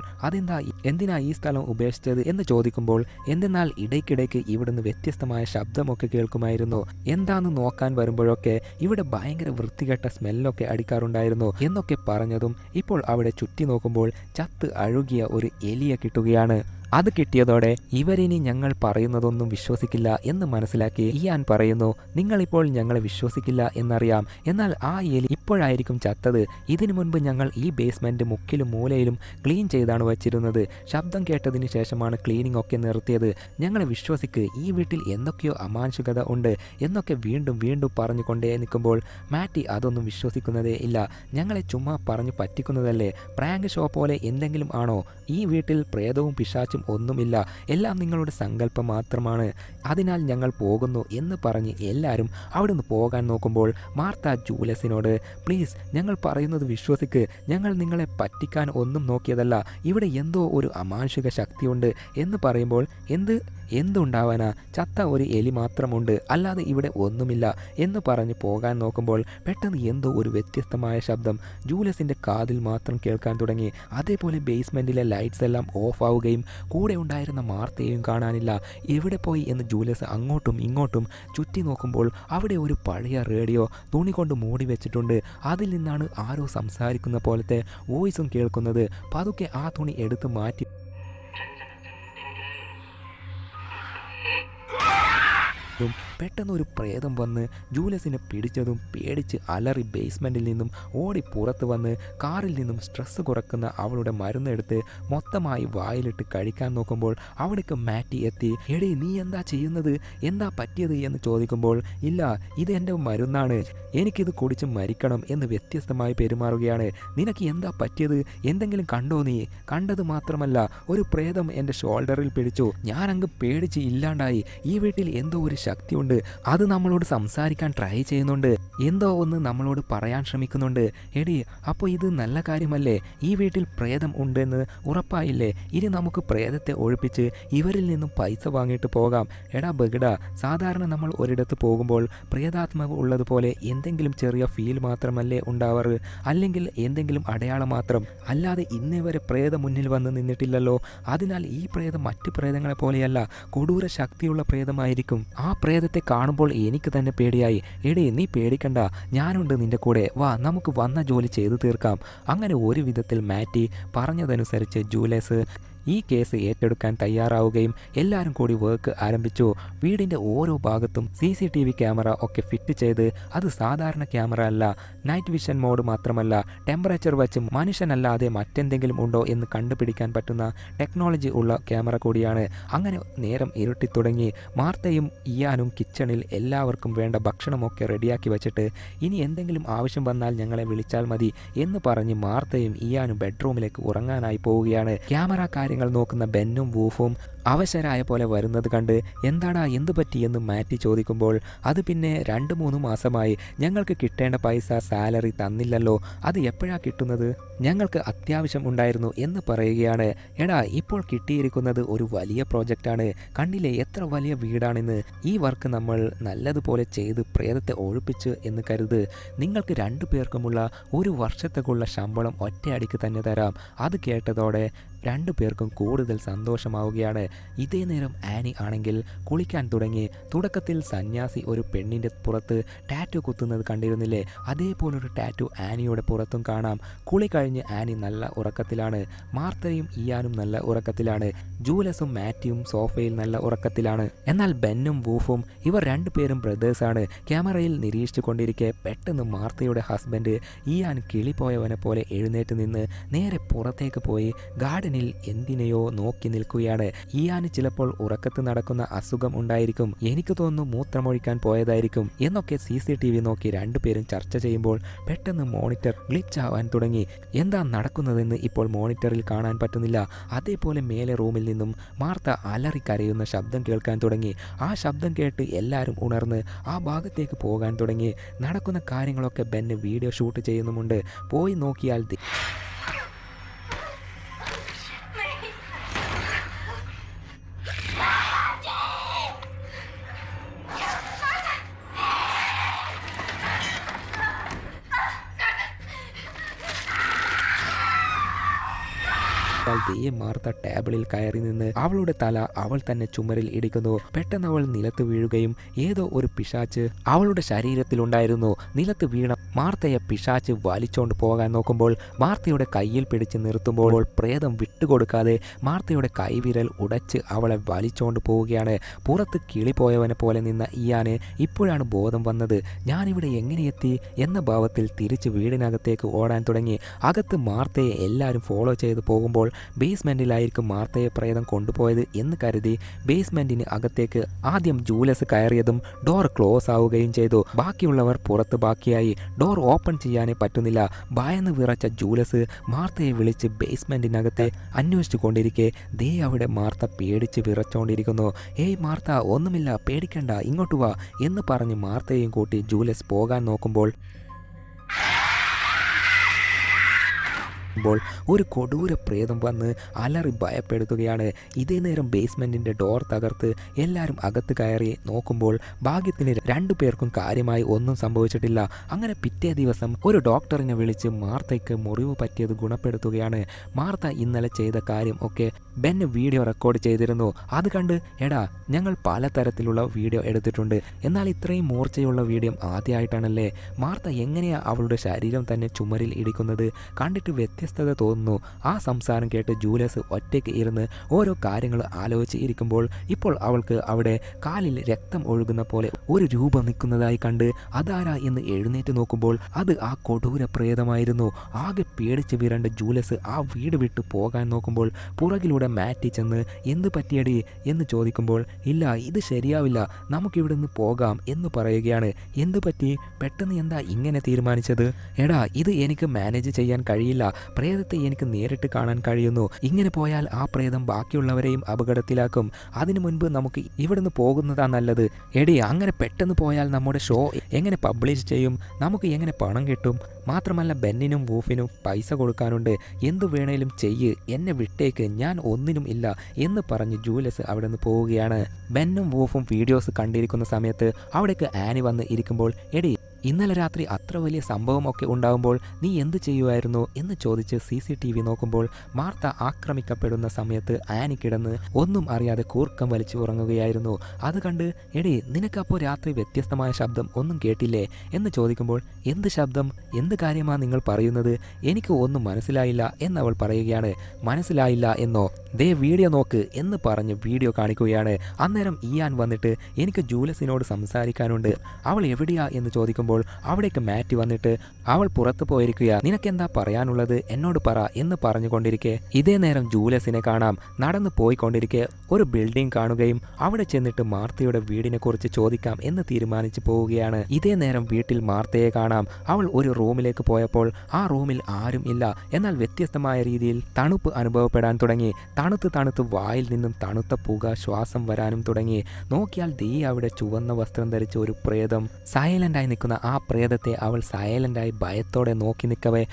എന്തിനാ ഈ സ്ഥലം ഉപേക്ഷിച്ചത് എന്ന് ചോദിക്കുമ്പോൾ എന്തെന്നാൽ ഇടയ്ക്കിടയ്ക്ക് ഇവിടുന്ന് വ്യത്യസ്തമായ ശബ്ദമൊക്കെ കേൾക്കുമായിരുന്നു. എന്താന്ന് നോക്കാൻ വരുമ്പോഴൊക്കെ ഇവിടെ ഭയങ്കര വൃത്തികെട്ട സ്മെല്ലൊക്കെ അടിക്കാറുണ്ടായിരുന്നു എന്നൊക്കെ പറഞ്ഞതും ഇപ്പോൾ അവിടെ ചുറ്റി നോക്കുമ്പോൾ ചത്ത് അഴുകിയ ഒരു എലിയെ കിട്ടുകയാണ്. അത് കിട്ടിയതോടെ ഇവരിനി ഞങ്ങൾ പറയുന്നതൊന്നും വിശ്വസിക്കില്ല എന്ന് മനസ്സിലാക്കി ഇയാൻ പറയുന്നു, നിങ്ങളിപ്പോൾ ഞങ്ങളെ വിശ്വസിക്കില്ല എന്നറിയാം, എന്നാൽ ആ എലി ഇപ്പോഴായിരിക്കും ചത്തത്. ഇതിനു മുൻപ് ഞങ്ങൾ ഈ ബേസ്മെന്റ് മുക്കിലും മൂലയിലും ക്ലീൻ ചെയ്താണ് വച്ചിരുന്നത്. ശബ്ദം കേട്ടതിന് ശേഷമാണ് ക്ലീനിങ് ഒക്കെ നിർത്തിയത്. ഞങ്ങളെ വിശ്വസിക്ക്, ഈ വീട്ടിൽ എന്തൊക്കെയോ അമാനുഷികത ഉണ്ട് എന്നൊക്കെ വീണ്ടും വീണ്ടും പറഞ്ഞുകൊണ്ടേ നിൽക്കുമ്പോൾ മാറ്റി അതൊന്നും വിശ്വസിക്കുന്നതേ ഇല്ല. ഞങ്ങളെ ചുമ്മാ പറഞ്ഞു പറ്റിക്കുന്നതല്ലേ, പ്രാങ്ക് ഷോ പോലെ എന്തെങ്കിലും ആണോ? ഈ വീട്ടിൽ പ്രേതവും പിശാച്ചും ഒന്നുമില്ല, എല്ലാം നിങ്ങളുടെ സങ്കല്പം മാത്രമാണ്, അതിനാൽ ഞങ്ങൾ പോകുന്നു എന്ന് പറഞ്ഞ് എല്ലാവരും അവിടുന്ന് പോകാൻ നോക്കുമ്പോൾ മാർത്ത ജൂലസിനോട്, പ്ലീസ് ഞങ്ങൾ പറയുന്നത് വിശ്വസിക്ക്, ഞങ്ങൾ നിങ്ങളെ പറ്റിക്കാൻ ഒന്നും നോക്കിയതല്ല, ഇവിടെ എന്തോ ഒരു അമാനുഷിക ശക്തിയുണ്ട് എന്ന് പറയുമ്പോൾ എന്തുണ്ടാവാനാ, ചത്ത ഒരു എലി മാത്രമുണ്ട്, അല്ലാതെ ഇവിടെ ഒന്നുമില്ല എന്ന് പറഞ്ഞ് പോകാൻ നോക്കുമ്പോൾ പെട്ടെന്ന് എന്തോ ഒരു വ്യത്യസ്തമായ ശബ്ദം ജൂലസിന്റെ കാതിൽ മാത്രം കേൾക്കാൻ തുടങ്ങി. അതേപോലെ ബേസ്മെന്റിലെ ലൈറ്റ്സ് എല്ലാം ഓഫ് ആവുകയും കൂടെ ഉണ്ടായിരുന്ന മാർത്തയെയും കാണാനില്ല. എവിടെ പോയി എന്ന് ജൂലസ് അങ്ങോട്ടും ഇങ്ങോട്ടും ചുറ്റി നോക്കുമ്പോൾ അവിടെ ഒരു പഴയ റേഡിയോ തുണി കൊണ്ട് മൂടി വെച്ചിട്ടുണ്ട്. അതിൽ നിന്നാണ് ആരോ സംസാരിക്കുന്ന പോലത്തെ വോയിസും കേൾക്കുന്നത്. പതുക്കെ ആ തുണി എടുത്ത് മാറ്റി പെട്ടെന്ന് ഒരു പ്രേതം വന്ന് ജൂലസിനെ പിടിച്ചതും പേടിച്ച് അലറി ബേസ്മെന്റിൽ നിന്നും ഓടി പുറത്ത് വന്ന് കാറിൽ നിന്നും സ്ട്രെസ് കുറക്കുന്ന അവളുടെ മരുന്നെടുത്ത് മൊത്തമായി വായിലിട്ട് കഴിക്കാൻ നോക്കുമ്പോൾ അവിടേക്ക് മാറ്റി എത്തി. എടേ നീ എന്താ ചെയ്യുന്നത്, എന്താ പറ്റിയത് എന്ന് ചോദിക്കുമ്പോൾ ഇല്ല ഇത് എൻ്റെ മരുന്നാണ്, എനിക്കിത് കുടിച്ച് മരിക്കണം എന്ന് വ്യത്യസ്തമായി പെരുമാറുകയാണ്. നിനക്ക് എന്താ പറ്റിയത്, എന്തെങ്കിലും കണ്ടോ? നീ കണ്ടത് മാത്രമല്ല ഒരു പ്രേതം എൻ്റെ ഷോൾഡറിൽ പിടിച്ചു, ഞാനങ്ങ് പേടിച്ച് ഇല്ലാണ്ടായി. ഈ വീട്ടിൽ എന്തോ ഒരു ശക്തിയുണ്ട്, അത് നമ്മളോട് സംസാരിക്കാൻ ട്രൈ ചെയ്യുന്നുണ്ട്, എന്തോ ഒന്ന് നമ്മളോട് പറയാൻ ശ്രമിക്കുന്നുണ്ട്. എടി അപ്പോൾ ഇത് നല്ല കാര്യമല്ലേ, ഈ വീട്ടിൽ പ്രേതം ഉണ്ടെന്ന് ഉറപ്പായില്ലേ, ഇനി നമുക്ക് പ്രേതത്തെ ഒഴിപ്പിച്ച് ഇവരിൽ നിന്നും പൈസ വാങ്ങിയിട്ട് പോകാം. എടാ ബഗഡ, സാധാരണ നമ്മൾ ഒരിടത്ത് പോകുമ്പോൾ പ്രേതാത്മാവ് ഉള്ളതുപോലെ എന്തെങ്കിലും ചെറിയ ഫീൽ മാത്രമല്ലേ ഉണ്ടാവാറ്, അല്ലെങ്കിൽ എന്തെങ്കിലും അടയാളം മാത്രം, അല്ലാതെ ഇന്നേ വരെ പ്രേതം മുന്നിൽ വന്ന് നിന്നിട്ടില്ലല്ലോ. അതിനാൽ ഈ പ്രേതം മറ്റു പ്രേതങ്ങളെ പോലെയല്ല, കൊടൂര ശക്തിയുള്ള പ്രേതമായിരിക്കും. ആ പ്രേതത്തെ കാണുമ്പോൾ എനിക്ക് തന്നെ പേടിയായി. എടേ നീ പേടിക്കണ്ട, ഞാനുണ്ട് നിന്റെ കൂടെ, വാ നമുക്ക് വന്ന ജോലി ചെയ്തു തീർക്കാം. അങ്ങനെ ഒരു വിധത്തിൽ മാറ്റി പറഞ്ഞതനുസരിച്ച് ജൂലസ് ഈ കേസ് ഏറ്റെടുക്കാൻ തയ്യാറാവുകയും എല്ലാവരും കൂടി വർക്ക് ആരംഭിച്ചു. വീടിൻ്റെ ഓരോ ഭാഗത്തും CCTV ക്യാമറ ഒക്കെ ഫിറ്റ് ചെയ്ത്, അത് സാധാരണ ക്യാമറ അല്ല, നൈറ്റ് വിഷൻ മോഡ് മാത്രമല്ല, ടെമ്പറേച്ചർ വച്ച് മനുഷ്യനല്ലാതെ മറ്റെന്തെങ്കിലും ഉണ്ടോ എന്ന് കണ്ടുപിടിക്കാൻ പറ്റുന്ന ടെക്നോളജി ഉള്ള ക്യാമറ കൂടിയാണ്. അങ്ങനെ നേരം ഇരുട്ടി തുടങ്ങി. മാർത്തയും ഇയാനും കിച്ചണിൽ എല്ലാവർക്കും വേണ്ട ഭക്ഷണമൊക്കെ റെഡിയാക്കി വെച്ചിട്ട് ഇനി എന്തെങ്കിലും ആവശ്യം വന്നാൽ ഞങ്ങളെ വിളിച്ചാൽ മതി എന്ന് പറഞ്ഞ് മാർത്തയും ഇയാനും ബെഡ്റൂമിലേക്ക് ഉറങ്ങാനായി പോവുകയാണ്. ക്യാമറക്കാരെ കാര്യങ്ങൾ നോക്കുന്ന ബെന്നും വൂഫും അവശരായ പോലെ വരുന്നത് കണ്ട് എന്താടാ എന്ത് പറ്റിയെന്ന് മാറ്റി ചോദിക്കുമ്പോൾ അത് പിന്നെ 2-3 മാസമായി ഞങ്ങൾക്ക് കിട്ടേണ്ട പൈസ സാലറി തന്നില്ലല്ലോ, അത് എപ്പോഴാ കിട്ടുന്നത്, ഞങ്ങൾക്ക് അത്യാവശ്യം ഉണ്ടായിരുന്നു എന്ന് പറയുകയാണ്. എടാ ഇപ്പോൾ കിട്ടിയിരിക്കുന്നത് ഒരു വലിയ പ്രോജക്റ്റാണ്, കണ്ടില്ലേ എത്ര വലിയ വീടാണെന്ന്, ഈ വർക്ക് നമ്മൾ നല്ലതുപോലെ ചെയ്ത് പ്രേതത്തെ ഒഴിപ്പിച്ച് എന്ന് കരുത്, നിങ്ങൾക്ക് 2 പേർക്കുമുള്ള 1 വർഷത്തേക്കുള്ള ശമ്പളം ഒറ്റയടിക്ക് തന്നെ തരാം. അത് കേട്ടതോടെ 2 പേർക്കും കൂടുതൽ സന്തോഷമാവുകയാണ്. ഇതേ നേരം ആനി ആണെങ്കിൽ കുളിക്കാൻ തുടങ്ങി. തുടക്കത്തിൽ സന്യാസി ഒരു പെണ്ണിൻ്റെ പുറത്ത് ടാറ്റു കുത്തുന്നത് കണ്ടിരുന്നില്ലേ, അതേപോലൊരു ടാറ്റു ആനിയുടെ പുറത്തും കാണാം. കുളി കഴിഞ്ഞ് ആനി നല്ല ഉറക്കത്തിലാണ്. മാർത്തയും ഇയാനും നല്ല ഉറക്കത്തിലാണ്. ജൂലസും മാറ്റിയും സോഫയിൽ നല്ല ഉറക്കത്തിലാണ്. എന്നാൽ ബെന്നും വൂഫും ഇവർ 2 പേരും ബ്രദേഴ്സാണ്. ക്യാമറയിൽ നിരീക്ഷിച്ചു കൊണ്ടിരിക്കെ പെട്ടെന്ന് മാർത്തയുടെ ഹസ്ബൻഡ് ഇയാൻ കിളിപ്പോയവനെ പോലെ എഴുന്നേറ്റ് നിന്ന് നേരെ പുറത്തേക്ക് പോയി ഗാർഡനിൽ എന്തിനെയോ നോക്കി നിൽക്കുകയാണ്. ഇയാന് ചിലപ്പോൾ ഉറക്കത്ത് നടക്കുന്ന അസുഖം ഉണ്ടായിരിക്കും, എനിക്ക് തോന്നുന്നു മൂത്രമൊഴിക്കാൻ പോയതായിരിക്കും എന്നൊക്കെ CCTV നോക്കി 2 പേരും ചർച്ച ചെയ്യുമ്പോൾ പെട്ടെന്ന് മോണിറ്റർ ഗ്ലിച്ച് ആവാൻ തുടങ്ങി. എന്താ നടക്കുന്നതെന്ന് ഇപ്പോൾ മോണിറ്ററിൽ കാണാൻ പറ്റുന്നില്ല. അതേപോലെ മേലെ റൂമിൽ നിന്നും മാർത്ത അലറിക്കരയുന്ന ശബ്ദം കേൾക്കാൻ തുടങ്ങി. ആ ശബ്ദം കേട്ട് എല്ലാവരും ഉണർന്ന് ആ ഭാഗത്തേക്ക് പോകാൻ തുടങ്ങി. നടക്കുന്ന കാര്യങ്ങളൊക്കെ ബെന്ന് വീഡിയോ ഷൂട്ട് ചെയ്യുന്നുമുണ്ട്. പോയി നോക്കിയാൽ മാർത്ത ടേബിളിൽ കയറി നിന്ന് അവളുടെ തല അവൾ തന്നെ ചുമരിൽ ഇടിക്കുന്നു. പെട്ടെന്ന് അവൾ നിലത്ത് വീഴുകയും ഏതോ ഒരു പിശാച്ച് അവളുടെ ശരീരത്തിലുണ്ടായിരുന്നു. നിലത്ത് വീണ മാർത്തയെ പിശാച്ച് വലിച്ചോണ്ട് പോകാൻ നോക്കുമ്പോൾ മാർത്തയുടെ കയ്യിൽ പിടിച്ച് നിർത്തുമ്പോൾ പ്രേതം വിട്ടുകൊടുക്കാതെ മാർത്തയുടെ കൈവിരൽ ഉടച്ച് അവളെ വലിച്ചോണ്ട് പോവുകയാണ്. പുറത്ത് കിളിപ്പോയവനെ പോലെ നിന്ന ഇയാന് ഇപ്പോഴാണ് ബോധം വന്നത്. ഞാനിവിടെ എങ്ങനെ എത്തി എന്ന ഭാവത്തിൽ തിരിച്ച് വീടിനകത്തേക്ക് ഓടാൻ തുടങ്ങി. അകത്ത് മാർത്തയെ എല്ലാവരും ഫോളോ ചെയ്ത് പോകുമ്പോൾ ബേസ്മെന്റിലായിരിക്കും മാർത്തയെ പ്രേതം കൊണ്ടുപോയത് എന്ന് കരുതി ബേസ്മെന്റിന് അകത്തേക്ക് ആദ്യം ജൂലസ് കയറിയതും ഡോർ ക്ലോസ് ആവുകയും ചെയ്തു. ബാക്കിയുള്ളവർ പുറത്ത് ബാക്കിയായി. ഡോർ ഓപ്പൺ ചെയ്യാനേ പറ്റുന്നില്ല. ഭയന്ന് വിറച്ച ജൂലസ് മാർത്തയെ വിളിച്ച് ബേസ്മെന്റിനകത്തെ അന്വേഷിച്ചു കൊണ്ടിരിക്കെ ദേ അവിടെ മാർത്ത പേടിച്ച് വിറച്ചോണ്ടിരിക്കുന്നു. ഏയ് മാർത്ത, ഒന്നുമില്ല, പേടിക്കണ്ട, ഇങ്ങോട്ട് വാ എന്ന് പറഞ്ഞ് മാർത്തയെയും കൂട്ടി ജൂലസ് പോകാൻ നോക്കുമ്പോൾ ഒരു കൊടൂര പ്രേതം വന്ന് അലറി ഭയപ്പെടുത്തുകയാണ്. ഇതേ നേരം ബേസ്മെന്റിന്റെ ഡോർ തകർത്ത് എല്ലാവരും അകത്ത് കയറി നോക്കുമ്പോൾ ഭാഗ്യത്തിന് 2 പേർക്കും കാര്യമായി ഒന്നും സംഭവിച്ചിട്ടില്ല. അങ്ങനെ പിറ്റേ ദിവസം ഒരു ഡോക്ടറിനെ വിളിച്ച് മാർത്തയ്ക്ക് മുറിവ് പറ്റിയത് ഗുണപ്പെടുത്തുകയാണ്. മാർത്ത ഇന്നലെ ചെയ്ത കാര്യം ഒക്കെ ബെന്ന് വീഡിയോ റെക്കോർഡ് ചെയ്തിരുന്നു. അത് കണ്ട് എടാ ഞങ്ങൾ പലതരത്തിലുള്ള വീഡിയോ എടുത്തിട്ടുണ്ട്, എന്നാൽ ഇത്രയും മൂർച്ചയുള്ള വീഡിയോ ആദ്യമായിട്ടാണല്ലേ. മാർത്ത എങ്ങനെയാ അവളുടെ ശരീരം തന്നെ ചുമരിൽ ഇടിക്കുന്നത്, കണ്ടിട്ട് വ്യത്യസ്തത തോന്നുന്നു. ആ സംസാരം കേട്ട് ജൂലസ് ഒറ്റയ്ക്ക് ഇരുന്ന് ഓരോ കാര്യങ്ങൾ ആലോചിച്ച് ഇരിക്കുമ്പോൾ ഇപ്പോൾ അവൾക്ക് അവിടെ കാലിൽ രക്തം ഒഴുകുന്ന പോലെ ഒരു രൂപം നിൽക്കുന്നതായി കണ്ട് അതാരാ എന്ന് എഴുന്നേറ്റ് നോക്കുമ്പോൾ അത് ആ കൊടൂര പ്രേതമായിരുന്നു. ആകെ പേടിച്ച് വിരണ്ട ജൂലസ് ആ വീട് വിട്ട് പോകാൻ നോക്കുമ്പോൾ പുറകിലൂടെ മാറ്റി ചെന്ന് എന്ത് പറ്റിയടി എന്ന് ചോദിക്കുമ്പോൾ ഇല്ല, ഇത് ശരിയാവില്ല, നമുക്കിവിടെ നിന്ന് പോകാം എന്ന് പറയുകയാണ്. എന്തു പറ്റി, പെട്ടെന്ന് എന്താ ഇങ്ങനെ തീരുമാനിച്ചത്? എടാ ഇത് എനിക്ക് മാനേജ് ചെയ്യാൻ കഴിയില്ല, പ്രേതത്തെ എനിക്ക് നേരിട്ട് കാണാൻ കഴിയുന്നു, ഇങ്ങനെ പോയാൽ ആ പ്രേതം ബാക്കിയുള്ളവരെയും അപകടത്തിലാക്കും, അതിനു മുൻപ് നമുക്ക് ഇവിടുന്ന് പോകുന്നതാ നല്ലത്. എടി അങ്ങനെ പെട്ടെന്ന് പോയാൽ നമ്മുടെ ഷോ എങ്ങനെ പബ്ലിഷ് ചെയ്യും, നമുക്ക് എങ്ങനെ പണം കിട്ടും, മാത്രമല്ല ബെന്നിനും വൂഫിനും പൈസ കൊടുക്കാനുണ്ട്, എന്തു വേണേലും ചെയ്യ്, എന്നെ വിട്ടേക്ക്, ഞാൻ ഒന്നിനും ഇല്ല എന്ന് പറഞ്ഞ് ജൂലസ് അവിടെ നിന്ന് പോവുകയാണ്. ബെന്നും വൂഫും വീഡിയോസ് കണ്ടിരിക്കുന്ന സമയത്ത് അവിടേക്ക് ആനി വന്ന് ഇരിക്കുമ്പോൾ എടി ഇന്നലെ രാത്രി അത്ര വലിയ സംഭവമൊക്കെ ഉണ്ടാകുമ്പോൾ നീ എന്ത് ചെയ്യുമായിരുന്നു എന്ന് ചോദിച്ച് CCTV നോക്കുമ്പോൾ മാർത്ത ആക്രമിക്കപ്പെടുന്ന സമയത്ത് ആനി കിടന്ന് ഒന്നും അറിയാതെ കൂർക്കം വലിച്ചു ഉറങ്ങുകയായിരുന്നു. അത് കണ്ട് എടി നിനക്കപ്പോൾ രാത്രി വ്യത്യസ്തമായ ശബ്ദം ഒന്നും കേട്ടില്ലേ എന്ന് ചോദിക്കുമ്പോൾ എന്ത് ശബ്ദം, എന്ത് കാര്യമാണ് നിങ്ങൾ പറയുന്നത്, എനിക്ക് ഒന്നും മനസ്സിലായില്ല എന്നവൾ പറയുകയാണ്. മനസ്സിലായില്ല എന്നോ, ദേ വീഡിയോ നോക്ക് എന്ന് പറഞ്ഞ് വീഡിയോ കാണിക്കുകയാണ്. അന്നേരം ഇയാൻ വന്നിട്ട് എനിക്ക് ജൂലസിനോട് സംസാരിക്കാനുണ്ട്, അവൾ എവിടെയാ എന്ന് ചോദിക്കുമ്പോൾ ചോദിക്കുമ്പോൾ അവിടേക്ക് മാറ്റി വന്നിട്ട് അവൾ പുറത്തു പോയിരിക്കുക. നിനക്കെന്താ പറയാനുള്ളത്, എന്നോട് പറ എന്ന് പറഞ്ഞുകൊണ്ടിരിക്കെ ഇതേ നേരം ജൂലിയസിനെ കാണാം. നടന്നു പോയിക്കൊണ്ടിരിക്കെ ഒരു ബിൽഡിംഗ് കാണുകയും അവിടെ ചെന്നിട്ട് മാർത്തയുടെ വീടിനെ കുറിച്ച് ചോദിക്കാം എന്ന് തീരുമാനിച്ചു പോവുകയാണ്. ഇതേ നേരം വീട്ടിൽ മാർത്തയെ കാണാം. അവൾ ഒരു റൂമിലേക്ക് പോയപ്പോൾ ആ റൂമിൽ ആരും ഇല്ല. എന്നാൽ വ്യത്യസ്തമായ രീതിയിൽ തണുപ്പ് അനുഭവപ്പെടാൻ തുടങ്ങി. തണുത്ത് വായിൽ നിന്നും തണുത്ത പുക ശ്വാസം വരാനും തുടങ്ങി. നോക്കിയാൽ ദീ അവിടെ ചുവന്ന വസ്ത്രം ധരിച്ച ഒരു പ്രേതം സൈലന്റായി നിൽക്കുന്ന ആ പ്രേതത്തെ അവൾ സൈലന്റായി ഭയത്തോടെ നോക്കി നിൽക്കവേ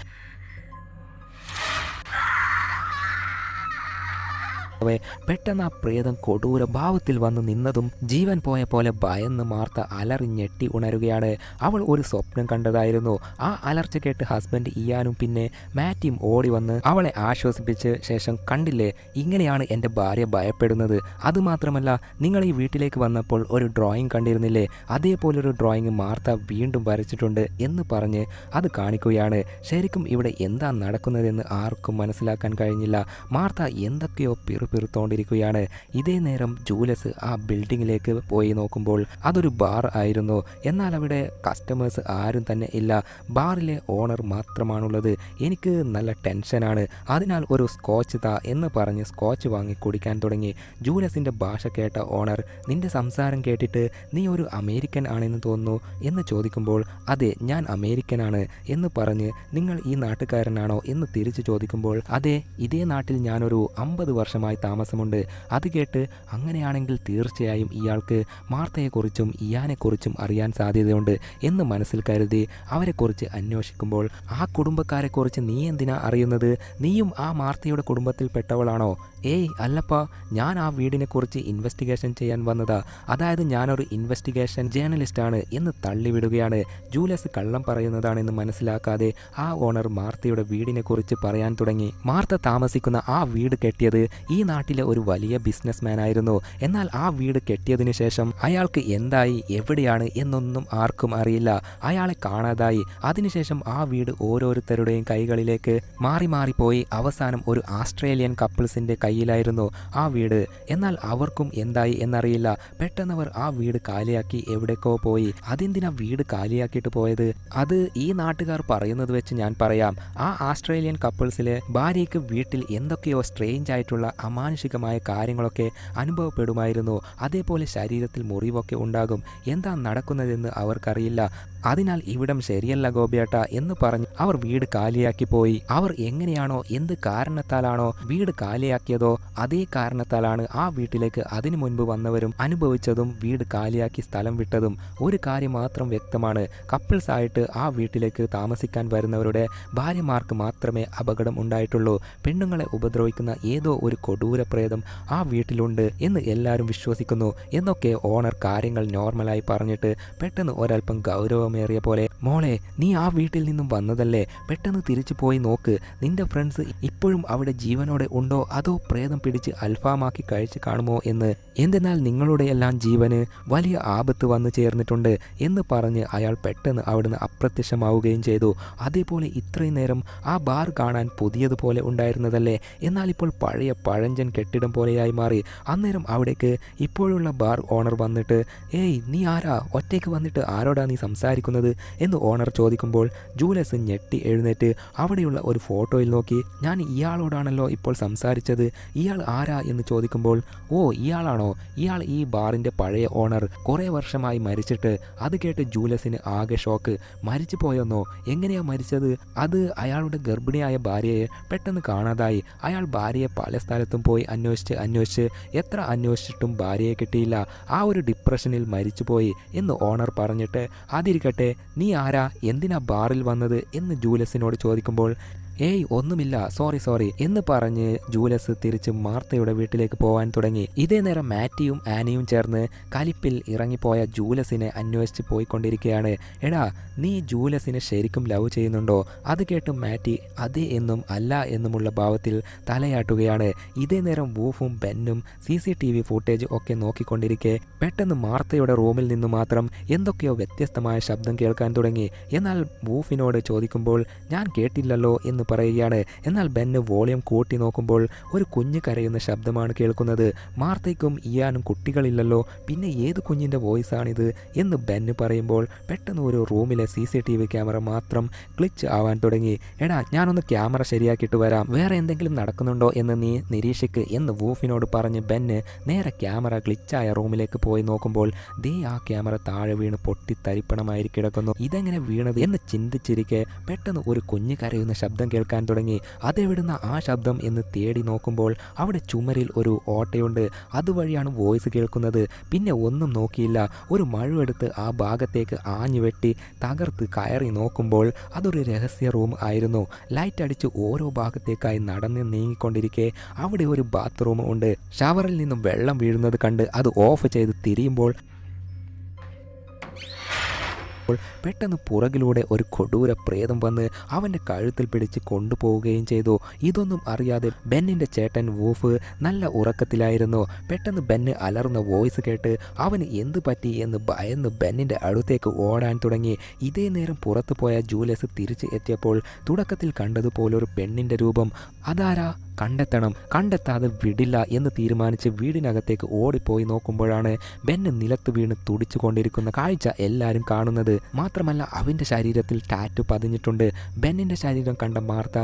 പെട്ടെന്ന് ആ പ്രേതം കൊടൂര ഭാവത്തിൽ വന്ന് നിന്നതും ജീവൻ പോയ പോലെ ഭയന്ന് മാർത്ത അലറി ഞെട്ടി ഉണരുകയാണ്. അവൾ ഒരു സ്വപ്നം കണ്ടതായിരുന്നു. ആ അലർച്ച കേട്ട് ഹസ്ബൻഡ് ഇയാനും പിന്നെ മാറ്റിയും ഓടി വന്ന് അവളെ ആശ്വസിപ്പിച്ച് ശേഷം, കണ്ടില്ലേ, ഇങ്ങനെയാണ് എൻ്റെ ഭാര്യ ഭയപ്പെടുന്നത്. അതുമാത്രമല്ല, നിങ്ങൾ ഈ വീട്ടിലേക്ക് വന്നപ്പോൾ ഒരു ഡ്രോയിങ് കണ്ടിരുന്നില്ലേ, അതേപോലൊരു ഡ്രോയിങ് മാർത്ത വീണ്ടും വരച്ചിട്ടുണ്ട് എന്ന് പറഞ്ഞ് അത് കാണിക്കുകയാണ്. ശരിക്കും ഇവിടെ എന്താ നടക്കുന്നതെന്ന് ആർക്കും മനസ്സിലാക്കാൻ കഴിഞ്ഞില്ല. മാർത്ത എന്തൊക്കെയോ പിറുപിറുത്തോണ്ടിരിക്കുകയാണ്. ഇതേ നേരം ജൂലിയസ് ആ ബിൽഡിങ്ങിലേക്ക് പോയി നോക്കുമ്പോൾ അതൊരു ബാർ ആയിരുന്നു. എന്നാൽ അവിടെ കസ്റ്റമേഴ്സ് ആരും തന്നെ ഇല്ല. ബാറിലെ ഓണർ മാത്രമാണുള്ളത്. എനിക്ക് നല്ല ടെൻഷനാണ്, അതിനാൽ ഒരു സ്കോച്ച് താ എന്ന് പറഞ്ഞ് സ്കോച്ച് വാങ്ങി കുടിക്കാൻ തുടങ്ങി. ജൂലിയസിൻ്റെ ഭാഷ കേട്ട ഓണർ, നിന്റെ സംസാരം കേട്ടിട്ട് നീ ഒരു അമേരിക്കൻ ആണെന്ന് തോന്നുന്നു എന്ന് ചോദിക്കുമ്പോൾ, അതെ, ഞാൻ അമേരിക്കനാണ് എന്ന് പറഞ്ഞ്, നിങ്ങൾ ഈ നാട്ടുകാരനാണോ എന്ന് തിരിച്ചു ചോദിക്കുമ്പോൾ, അതെ, ഇതേ നാട്ടിൽ ഞാനൊരു 50 വർഷമായി താമസമുണ്ട്. അത് കേട്ട്, അങ്ങനെയാണെങ്കിൽ തീർച്ചയായും ഇയാൾക്ക് മാർത്തയെക്കുറിച്ചും ഇയാനെക്കുറിച്ചും അറിയാൻ സാധ്യതയുണ്ട് എന്ന് മനസ്സിൽ കരുതി അവരെക്കുറിച്ച് അന്വേഷിക്കുമ്പോൾ, ആ കുടുംബക്കാരെക്കുറിച്ച് നീ എന്തിനാ അറിയുന്നത്, നീയും ആ മാർത്തയുടെ കുടുംബത്തിൽപ്പെട്ടവളാണോ? ഏയ് അല്ലപ്പാ, ഞാൻ ആ വീടിനെക്കുറിച്ച് ഇൻവെസ്റ്റിഗേഷൻ ചെയ്യാൻ വന്നതാ, അതായത് ഞാനൊരു ഇൻവെസ്റ്റിഗേഷൻ ജേർണലിസ്റ്റാണ് എന്ന് തള്ളിവിടുകയാണ്. ജൂലിയസ് കള്ളം പറയുന്നതാണെന്ന് മനസ്സിലാക്കാതെ ആ ഓണർ മാർത്തയുടെ വീടിനെക്കുറിച്ച് പറയാൻ തുടങ്ങി. മാർത്ത താമസിക്കുന്ന ആ വീട് കെട്ടിയത് ഈ നാട്ടിലെ ഒരു വലിയ ബിസിനസ്മാൻ ആയിരുന്നു. എന്നാൽ ആ വീട് കെട്ടിയതിനു ശേഷം അയാൾക്ക് എന്തായി, എവിടെയാണ് എന്നൊന്നും ആർക്കും അറിയില്ല. അയാളെ കാണാതായി. അതിനുശേഷം ആ വീട് ഓരോരുത്തരുടെയും കൈകളിലേക്ക് മാറിപ്പോയി അവസാനം ഒരു ആസ്ട്രേലിയൻ കപ്പിൾസിന്റെ കയ്യിലായിരുന്നു ആ വീട്. എന്നാൽ അവർക്കും എന്തായി എന്നറിയില്ല. പെട്ടെന്നവർ ആ വീട് കാലിയാക്കി എവിടേക്കോ പോയി. അതെന്തിനാ വീട് കാലിയാക്കിയിട്ട് പോയത്? അത് ഈ നാട്ടുകാർ പറയുന്നത് വെച്ച് ഞാൻ പറയാം. ആ ആസ്ട്രേലിയൻ കപ്പിൾസിലെ ഭാര്യയ്ക്ക് വീട്ടിൽ എന്തൊക്കെയോ സ്ട്രേഞ്ച് ആയിട്ടുള്ള അമാനുഷികമായ കാര്യങ്ങളൊക്കെ അനുഭവപ്പെടുമായിരുന്നു. അതേപോലെ ശരീരത്തിൽ മുറിവൊക്കെ ഉണ്ടാകും. എന്താ നടക്കുന്നതെന്ന് അവർക്കറിയില്ല. അതിനാൽ ഇവിടം ശരിയല്ല ഗോപിയേട്ട എന്ന് പറഞ്ഞ് അവർ വീട് കാലിയാക്കി പോയി. അവർ എങ്ങനെയാണോ എന്ത് കാരണത്താലാണോ വീട് കാലിയാക്കിയതോ അതേ കാരണത്താലാണ് ആ വീട്ടിലേക്ക് അതിനു മുൻപ് വന്നവരും അനുഭവിച്ചതും വീട് കാലിയാക്കി സ്ഥലം വിട്ടതും. ഒരു കാര്യം മാത്രം വ്യക്തമാണ്, കപ്പിൾസ് ആയിട്ട് ആ വീട്ടിലേക്ക് താമസിക്കാൻ വരുന്നവരുടെ ഭാര്യമാർക്ക് മാത്രമേ അപകടം ഉണ്ടായിട്ടുള്ളൂ. പെണ്ണുങ്ങളെ ഉപദ്രവിക്കുന്ന ഏതോ ഒരു കൊടൂര പ്രേതം ആ വീട്ടിലുണ്ട് എന്ന് എല്ലാവരും വിശ്വസിക്കുന്നു എന്നൊക്കെ ഓണർ കാര്യങ്ങൾ നോർമലായി പറഞ്ഞിട്ട് പെട്ടെന്ന് ഒരൽപ്പം ഗൗരവമേറിയ പോലെ, മോളെ, നീ ആ വീട്ടിൽ നിന്നും വന്നതല്ലേ, പെട്ടെന്ന് തിരിച്ചു പോയി നോക്ക്. നിന്റെ ഫ്രണ്ട്സ് ഇപ്പോഴും അവിടെ ജീവനോടെ ഉണ്ടോ അതോ പ്രേതം പിടിച്ച് അൽഫാമാക്കി കഴിച്ച് കാണുമോ എന്ന്. എന്തെന്നാൽ നിങ്ങളുടെ എല്ലാം ജീവന് വലിയ ആപത്ത് വന്നു ചേർന്നിട്ടുണ്ട് എന്ന് പറഞ്ഞ് അയാൾ പെട്ടെന്ന് അവിടുന്ന് അപ്രത്യക്ഷമാവുകയും ചെയ്തു. അതേപോലെ ഇത്രയും നേരം ആ ബാർ കാണാൻ പുതിയതുപോലെ ഉണ്ടായിരുന്നതല്ലേ, എന്നാൽ ഇപ്പോൾ പഴയ പഴഞ്ചൻ കെട്ടിടം പോലെയായി മാറി. അന്നേരം അവിടേക്ക് ഇപ്പോഴുള്ള ബാർ ഓണർ വന്നിട്ട്, ഏയ് നീ ആരാ, ഒറ്റയ്ക്ക് വന്നിട്ട് ആരോടാ നീ സംസാരിക്കുന്നത് എന്ന് ഓണർ ചോദിക്കുമ്പോൾ ജൂലിയസ് ഞെട്ടി എഴുന്നേറ്റ് അവിടെയുള്ള ഒരു ഫോട്ടോയിൽ നോക്കി, ഞാൻ ഇയാളോടാണല്ലോ ഇപ്പോൾ സംസാരിച്ചത്, ഇയാൾ ആരാ എന്ന് ചോദിക്കുമ്പോൾ, ഓ ഇയാളാണോ, ഇയാൾ ഈ ബാറിൻ്റെ പഴയ ഓണർ, കുറേ വർഷമായി മരിച്ചിട്ട്. അത് കേട്ട് ജൂലിയസിന് ആകെ ഷോക്ക്. മരിച്ചു പോയെന്നോ, എങ്ങനെയാ മരിച്ചത്? അത് അയാളുടെ ഗർഭിണിയായ ഭാര്യയെ പെട്ടെന്ന് കാണാതായി. അയാൾ ഭാര്യയെ പല സ്ഥലത്തും പോയി അന്വേഷിച്ച് എത്ര അന്വേഷിച്ചിട്ടും ഭാര്യയെ കിട്ടിയില്ല. ആ ഒരു ഡിപ്രഷനിൽ മരിച്ചുപോയി എന്ന് ഓണർ പറഞ്ഞിട്ട്, അതിരിക്കട്ടെ, നീ ആരാ, എന്തിനാ ബാറിൽ വന്നത് എന്ന് ജൂലിയസിനോട് ചോദിക്കുമ്പോൾ, ഏയ് ഒന്നുമില്ല, സോറി എന്ന് പറഞ്ഞ് ജൂലിയസ് തിരിച്ച് മാർത്തയുടെ വീട്ടിലേക്ക് പോകാൻ തുടങ്ങി. ഇതേ നേരം മാറ്റിയും ആനിയും ചേർന്ന് കലിപ്പിൽ ഇറങ്ങിപ്പോയ ജൂലിയസിനെ അന്വേഷിച്ച് പോയിക്കൊണ്ടിരിക്കുകയാണ്. എടാ, നീ ജൂലിയസിനെ ശരിക്കും ലവ് ചെയ്യുന്നുണ്ടോ? അത് കേട്ട് മാറ്റി അതെ എന്നും അല്ല എന്നുമുള്ള ഭാവത്തിൽ തലയാട്ടുകയാണ്. ഇതേ നേരം വൂഫും ബെന്നും CCTV ഫുട്ടേജ് ഒക്കെ നോക്കിക്കൊണ്ടിരിക്കെ പെട്ടെന്ന് മാർത്തയുടെ റൂമിൽ നിന്ന് മാത്രം എന്തൊക്കെയോ വ്യത്യസ്തമായ ശബ്ദം കേൾക്കാൻ തുടങ്ങി. എന്നാൽ വൂഫിനോട് ചോദിക്കുമ്പോൾ, ഞാൻ കേട്ടില്ലല്ലോ എന്ന് പറയുകയാണ്. എന്നാൽ ബെന്ന് വോളിയം കൂട്ടി നോക്കുമ്പോൾ ഒരു കുഞ്ഞ് കരയുന്ന ശബ്ദമാണ് കേൾക്കുന്നത്. മാർത്തയ്ക്കും ഇയാനും കുട്ടികളില്ലല്ലോ, പിന്നെ ഏത് കുഞ്ഞിൻ്റെ വോയിസാണിത് എന്ന് ബെന്ന് പറയുമ്പോൾ പെട്ടെന്ന് ഒരു റൂമിലെ CCTV ക്യാമറ മാത്രം ക്ലിച്ച് ആവാൻ തുടങ്ങി. എടാ ഞാനൊന്ന് ക്യാമറ ശരിയാക്കിയിട്ട് വരാം, വേറെ എന്തെങ്കിലും നടക്കുന്നുണ്ടോ എന്ന് നീ നിരീക്ഷിക്ക് എന്ന് വൂഫിനോട് പറഞ്ഞ് ബെന്ന് നേരെ ക്യാമറ ഗ്ലിച്ചായ റൂമിലേക്ക് പോയി നോക്കുമ്പോൾ ദേ ആ ക്യാമറ താഴെ വീണ് പൊട്ടി തരിപ്പണമായി കിടക്കുന്നു. ഇതെങ്ങനെ വീണത് എന്ന് ചിന്തിച്ചിരിക്കെ പെട്ടെന്ന് ഒരു കുഞ്ഞ് കരയുന്ന ശബ്ദം കേൾക്കാൻ തുടങ്ങി. അതെവിടുന്ന ആ ശബ്ദം എന്ന് തേടി നോക്കുമ്പോൾ അവിടെ ചുമരിൽ ഒരു ഓട്ടയുണ്ട്, അതുവഴിയാണ് വോയിസ് കേൾക്കുന്നത്. പിന്നെ ഒന്നും നോക്കിയില്ല, ഒരു മഴുവെടുത്ത് ആ ഭാഗത്തേക്ക് ആഞ്ഞു വെട്ടി തകർത്ത് കയറി നോക്കുമ്പോൾ അതൊരു രഹസ്യ റൂം ആയിരുന്നു. ലൈറ്റ് അടിച്ച് ഓരോ ഭാഗത്തേക്കായി നടന്ന് നീങ്ങിക്കൊണ്ടിരിക്കെ അവിടെ ഒരു ബാത്റൂം ഉണ്ട്. ഷവറിൽ നിന്നും വെള്ളം വീഴുന്നത് കണ്ട് അത് ഓഫ് ചെയ്ത് തിരിയുമ്പോൾ പെട്ടെന്ന് പുറകിലൂടെ ഒരു കൊടൂര പ്രേതം വന്ന് അവൻ്റെ കഴുത്തിൽ പിടിച്ച് കൊണ്ടുപോവുകയും ചെയ്തു. ഇതൊന്നും അറിയാതെ ബെന്നിൻ്റെ ചേട്ടൻ വൂഫ് നല്ല ഉറക്കത്തിലായിരുന്നു. പെട്ടെന്ന് ബെന്ന് അലറുന്ന വോയിസ് കേട്ട് അവന് എന്ത് പറ്റി എന്ന് ഭയന്ന് ബെന്നിൻ്റെ അടുത്തേക്ക് ഓടാൻ തുടങ്ങി. ഇതേ നേരം പുറത്തു പോയ ജൂലിയസ് തിരിച്ച് എത്തിയപ്പോൾ തുടക്കത്തിൽ കണ്ടതുപോലൊരു പെണ്ണിൻ്റെ രൂപം. അതാരാ? കണ്ടെത്താതെ വിടില്ല എന്ന് തീരുമാനിച്ച് വീടിനകത്തേക്ക് ഓടിപ്പോയി നോക്കുമ്പോഴാണ് ബെന്ന് നിലത്ത് വീണ് തുടിച്ചു കൊണ്ടിരിക്കുന്ന കാഴ്ച എല്ലാവരും കാണുന്നത്. മാത്രമല്ല അവൻ്റെ ശരീരത്തിൽ ടാറ്റു പതിഞ്ഞിട്ടുണ്ട്. ബെന്നിൻ്റെ ശരീരം കണ്ട മാർത്ത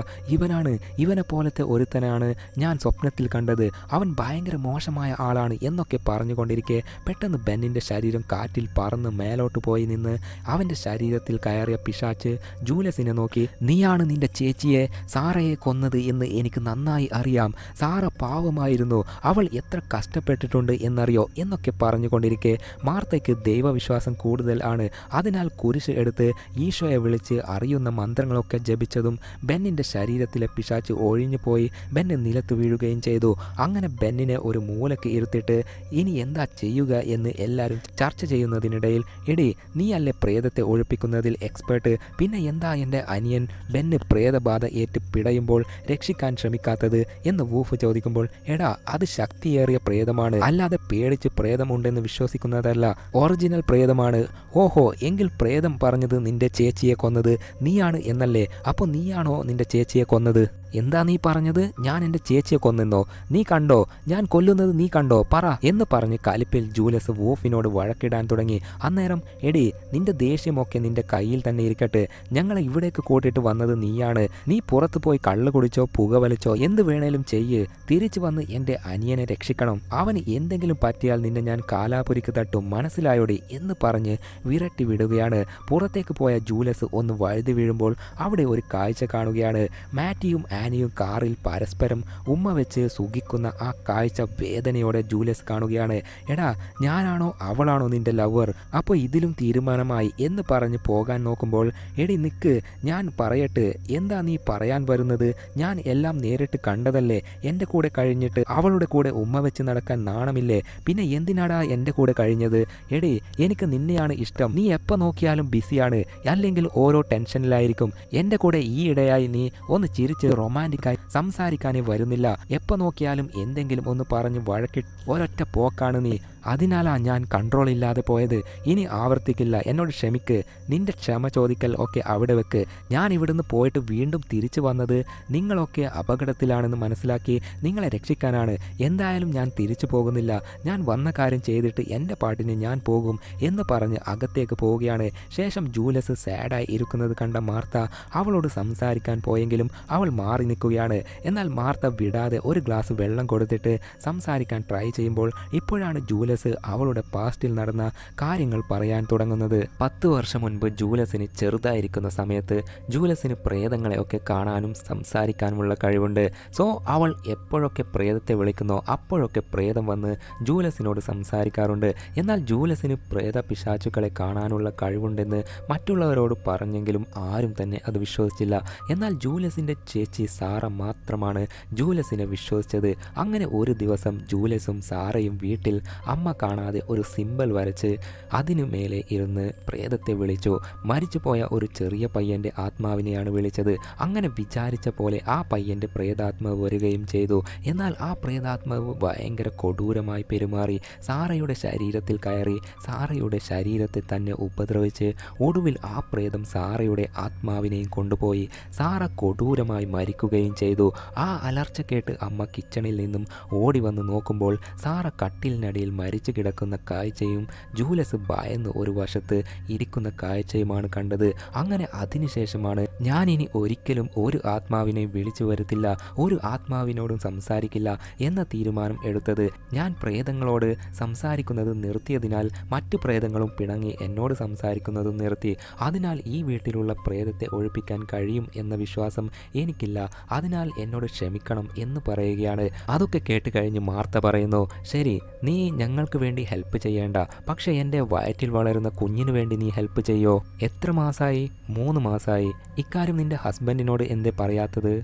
ഇവനെ പോലത്തെ ഒരുത്തനാണ് ഞാൻ സ്വപ്നത്തിൽ കണ്ടത്, അവൻ ഭയങ്കര മോശമായ ആളാണ് എന്നൊക്കെ പറഞ്ഞുകൊണ്ടിരിക്കെ പെട്ടെന്ന് ബെന്നിൻ്റെ ശരീരം കാറ്റിൽ പറന്ന് മേലോട്ട് പോയി നിന്ന് അവൻ്റെ ശരീരത്തിൽ കയറിയ പിശാച്ച് ജൂലിയസിനെ നോക്കി, നീയാണ് നിന്റെ ചേച്ചിയെ സാറയെ കൊന്നത് എന്ന് എനിക്ക് നന്നായി അറിയാം, സാറ പാവമായിരുന്നു, അവൾ എത്ര കഷ്ടപ്പെട്ടിട്ടുണ്ട് എന്നറിയോ എന്നൊക്കെ പറഞ്ഞുകൊണ്ടിരിക്കെ മാർത്തയ്ക്ക് ദൈവവിശ്വാസം കൂടുതൽ ആണ്. അതിനാൽ കുരിശ് എടുത്ത് ഈശോയെ വിളിച്ച് അറിയുന്ന മന്ത്രങ്ങളൊക്കെ ജപിച്ചതും ബെന്നിൻ്റെ ശരീരത്തിലെ പിശാച്ച് ഒഴിഞ്ഞു പോയി ബെന്ന് നിലത്ത് വീഴുകയും ചെയ്തു. അങ്ങനെ ബെന്നിനെ ഒരു മൂലക്ക് ഇരുത്തിയിട്ട് ഇനി എന്താ ചെയ്യുക എന്ന് എല്ലാവരും ചർച്ച ചെയ്യുന്നതിനിടയിൽ എടി നീയല്ലേ പ്രേതത്തെ ഒഴിപ്പിക്കുന്നതിൽ എക്സ്പേർട്ട്, പിന്നെ എന്താ എൻ്റെ അനിയൻ ബെന്ന് പ്രേതബാധ ഏറ്റ് പിടയുമ്പോൾ രക്ഷിക്കാൻ ശ്രമിക്കാത്തത് എന്ന് വൂഫ് ചോദിക്കുമ്പോൾ എടാ അത് ശക്തിയേറിയ പ്രേതമാണ്, അല്ലാതെ പേടിച്ച് പ്രേതമുണ്ടെന്ന് വിശ്വസിക്കുന്നതല്ല, ഒറിജിനൽ പ്രേതമാണ്. ഓഹോ, എങ്കിൽ പ്രേതം പറഞ്ഞത് നിന്റെ ചേച്ചിയെ കൊന്നത് നീയാണ് എന്നല്ലേ? അപ്പോൾ നീയാണോ നിന്റെ ചേച്ചിയെ കൊന്നത്? എന്താ നീ പറഞ്ഞത്? ഞാൻ എൻ്റെ ചേച്ചിയെ കൊന്നെന്നോ? നീ കണ്ടോ? ഞാൻ കൊല്ലുന്നത് നീ കണ്ടോ? പറ എന്ന് പറഞ്ഞ് കലിപ്പിൽ ജൂലിയസ് വൂഫിനോട് വഴക്കിടാൻ തുടങ്ങി. അന്നേരം എടി നിന്റെ ദേഷ്യമൊക്കെ നിന്റെ കയ്യിൽ തന്നെ ഇരിക്കട്ടെ, ഞങ്ങളെ ഇവിടേക്ക് കൂട്ടിയിട്ട് വന്നത് നീയാണ്, നീ പുറത്തു പോയി കള്ളു കുടിച്ചോ പുകവലിച്ചോ എന്ത് വേണേലും ചെയ്യ്, തിരിച്ചു വന്ന് എൻ്റെ അനിയനെ രക്ഷിക്കണം, അവന് എന്തെങ്കിലും പറ്റിയാൽ നിന്നെ ഞാൻ കാലാപുരിക്ക് തട്ടും, മനസ്സിലായോടി എന്ന് പറഞ്ഞ് വിരട്ടി വിടുകയാണ്. പുറത്തേക്ക് പോയ ജൂലിയസ് ഒന്ന് വഴുതി വീഴുമ്പോൾ അവിടെ ഒരു കാഴ്ച കാണുകയാണ്. മാറ്റിയും ആനിയും കാറിൽ പരസ്പരം ഉമ്മ വെച്ച് സുഖിക്കുന്ന ആ കാഴ്ച വേദനയോടെ ജൂലിയസ് കാണുകയാണ്. എടാ ഞാനാണോ അവളാണോ നിന്റെ ലവർ? അപ്പോൾ ഇതിലും തീരുമാനമായി എന്ന് പറഞ്ഞ് പോകാൻ നോക്കുമ്പോൾ എടി നിക്ക്, ഞാൻ പറയട്ടെ, എന്താ നീ പറയാൻ വരുന്നത്? ഞാൻ എല്ലാം നേരിട്ട് കണ്ടതല്ലേ, എൻ്റെ കൂടെ കഴിഞ്ഞിട്ട് അവളുടെ കൂടെ ഉമ്മ വെച്ച് നടക്കാൻ നാണമില്ലേ? പിന്നെ എന്തിനാടാ എൻ്റെ കൂടെ കഴിഞ്ഞത്? എടി എനിക്ക് നിന്നെയാണ് ഇഷ്ടം, നീ എപ്പോൾ നോക്കിയാലും ബിസിയാണ്, അല്ലെങ്കിൽ ഓരോ ടെൻഷനിലായിരിക്കും. എൻ്റെ കൂടെ ഈ ഇടയായി നീ ഒന്ന് ചിരിച്ച് റൊമാൻറ്റിക്കായി സംസാരിക്കാനേ വരുന്നില്ല, എപ്പോൾ നോക്കിയാലും എന്തെങ്കിലും ഒന്ന് പറഞ്ഞ് വഴക്കിട്ട് ഒരൊറ്റ പോക്കാണ് നീ. അതിനാലാ ഞാൻ കൺട്രോൾ ഇല്ലാതെ പോയത്, ഇനി ആവർത്തിക്കില്ല, എന്നോട് ക്ഷമിക്ക്. നിന്റെ ക്ഷമ ചോദിക്കൽ ഒക്കെ അവിടെ വെക്ക്. ഞാൻ ഇവിടുന്ന് പോയിട്ട് വീണ്ടും തിരിച്ചു വന്നത് നിങ്ങളൊക്കെ അപകടത്തിലാണെന്ന് മനസ്സിലാക്കി നിങ്ങളെ രക്ഷിക്കാനാണ്. എന്തായാലും ഞാൻ തിരിച്ചു പോകുന്നില്ല, ഞാൻ വന്ന കാര്യം ചെയ്തിട്ട് എൻ്റെ പാട്ടിന് ഞാൻ പോകും എന്ന് പറഞ്ഞ് അകത്തേക്ക് പോവുകയാണ്. ശേഷം ജൂലിയസ് സാഡായി ഇരിക്കുന്നത് കണ്ട മാർത്ത അവളോട് സംസാരിക്കാൻ പോയെങ്കിലും അവൾ മാറി നിൽക്കുകയാണ്. എന്നാൽ മാർത്ത വിടാതെ ഒരു ഗ്ലാസ് വെള്ളം കൊടുത്തിട്ട് സംസാരിക്കാൻ ട്രൈ ചെയ്യുമ്പോൾ ഇപ്പോഴാണ് ജൂലിയസ് അവളുടെ പാസ്റ്റിൽ നടന്ന കാര്യങ്ങൾ പറയാൻ തുടങ്ങുന്നത്. 10 വർഷം മുൻപ് ജൂലിയസിന് ചെറുതായിരിക്കുന്ന സമയത്ത് ജൂലിയസിന് പ്രേതങ്ങളെ ഒക്കെ കാണാനും സംസാരിക്കാനുമുള്ള കഴിവുണ്ട്. സോ അവൾ എപ്പോഴൊക്കെ പ്രേതത്തെ വിളിക്കുന്നോ അപ്പോഴൊക്കെ പ്രേതം വന്ന് ജൂലിയസിനോട് സംസാരിക്കാറുണ്ട്. എന്നാൽ ജൂലിയസിന് പ്രേത പിശാചുക്കളെ കാണാനുള്ള കഴിവുണ്ടെന്ന് മറ്റുള്ളവരോട് പറഞ്ഞെങ്കിലും ആരും തന്നെ അത് വിശ്വസിച്ചില്ല. എന്നാൽ ജൂലിയസിൻ്റെ ചേച്ചി സാറ മാത്രമാണ് ജൂലിയസിനെ വിശ്വസിച്ചത്. അങ്ങനെ ഒരു ദിവസം ജൂലിയസും സാറയും വീട്ടിൽ അമ്മ അമ്മ കാണാതെ ഒരു സിമ്പൽ വരച്ച് അതിനു മേലെ ഇരുന്ന് പ്രേതത്തെ വിളിച്ചു. മരിച്ചുപോയ ഒരു ചെറിയ പയ്യൻ്റെ ആത്മാവിനെയാണ് വിളിച്ചത്. അങ്ങനെ വിചാരിച്ച പോലെ ആ പയ്യൻ്റെ പ്രേതാത്മാവ് വരികയും ചെയ്തു. എന്നാൽ ആ പ്രേതാത്മാവ് ഭയങ്കര കൊടൂരമായി പെരുമാറി സാറയുടെ ശരീരത്തിൽ കയറി സാറയുടെ ശരീരത്തെ തന്നെ ഉപദ്രവിച്ച് ഒടുവിൽ ആ പ്രേതം സാറയുടെ ആത്മാവിനെയും കൊണ്ടുപോയി. സാറ കൊടൂരമായി മരിക്കുകയും ചെയ്തു. ആ അലർച്ച കേട്ട് അമ്മ കിച്ചണിൽ നിന്നും ഓടി വന്ന് നോക്കുമ്പോൾ സാറ കട്ടിലിനടിയിൽ മരിച്ചു കിടക്കുന്ന കാഴ്ചയും ജൂലസ് ഭയന്ന് ഒരു വശത്ത് ഇരിക്കുന്ന കാഴ്ചയുമാണ് കണ്ടത്. അങ്ങനെ അതിനുശേഷമാണ് ഞാൻ ഇനി ഒരിക്കലും ഒരു ആത്മാവിനെ വിളിച്ചു വരുത്തില്ല, ഒരു ആത്മാവിനോടും സംസാരിക്കില്ല എന്ന തീരുമാനം എടുത്തത്. ഞാൻ പ്രേതങ്ങളോട് സംസാരിക്കുന്നത് നിർത്തിയതിനാൽ മറ്റു പ്രേതങ്ങളും പിണങ്ങി എന്നോട് സംസാരിക്കുന്നതും നിർത്തി. അതിനാൽ ഈ വീട്ടിലുള്ള പ്രേതത്തെ ഒഴിപ്പിക്കാൻ കഴിയും എന്ന വിശ്വാസം എനിക്കില്ല. അതിനാൽ എന്നോട് ക്ഷമിക്കണം എന്ന് പറയുകയാണ്. അതൊക്കെ കേട്ട് കഴിഞ്ഞ് മാർത്ത പറയുന്നു, ശരി, നീ ഞങ്ങൾക്ക് വേണ്ടി ഹെൽപ്പ് ചെയ്യേണ്ട, പക്ഷെ എൻ്റെ വയറ്റിൽ വളരുന്ന കുഞ്ഞിനു വേണ്ടി നീ ഹെൽപ്പ് ചെയ്യോ? എത്ര മാസമായി? 3 മാസമായി. ഇക്കാര്യം നിന്റെ ഹസ്ബൻഡിനോട് എന്തേ പറയാത്തത്?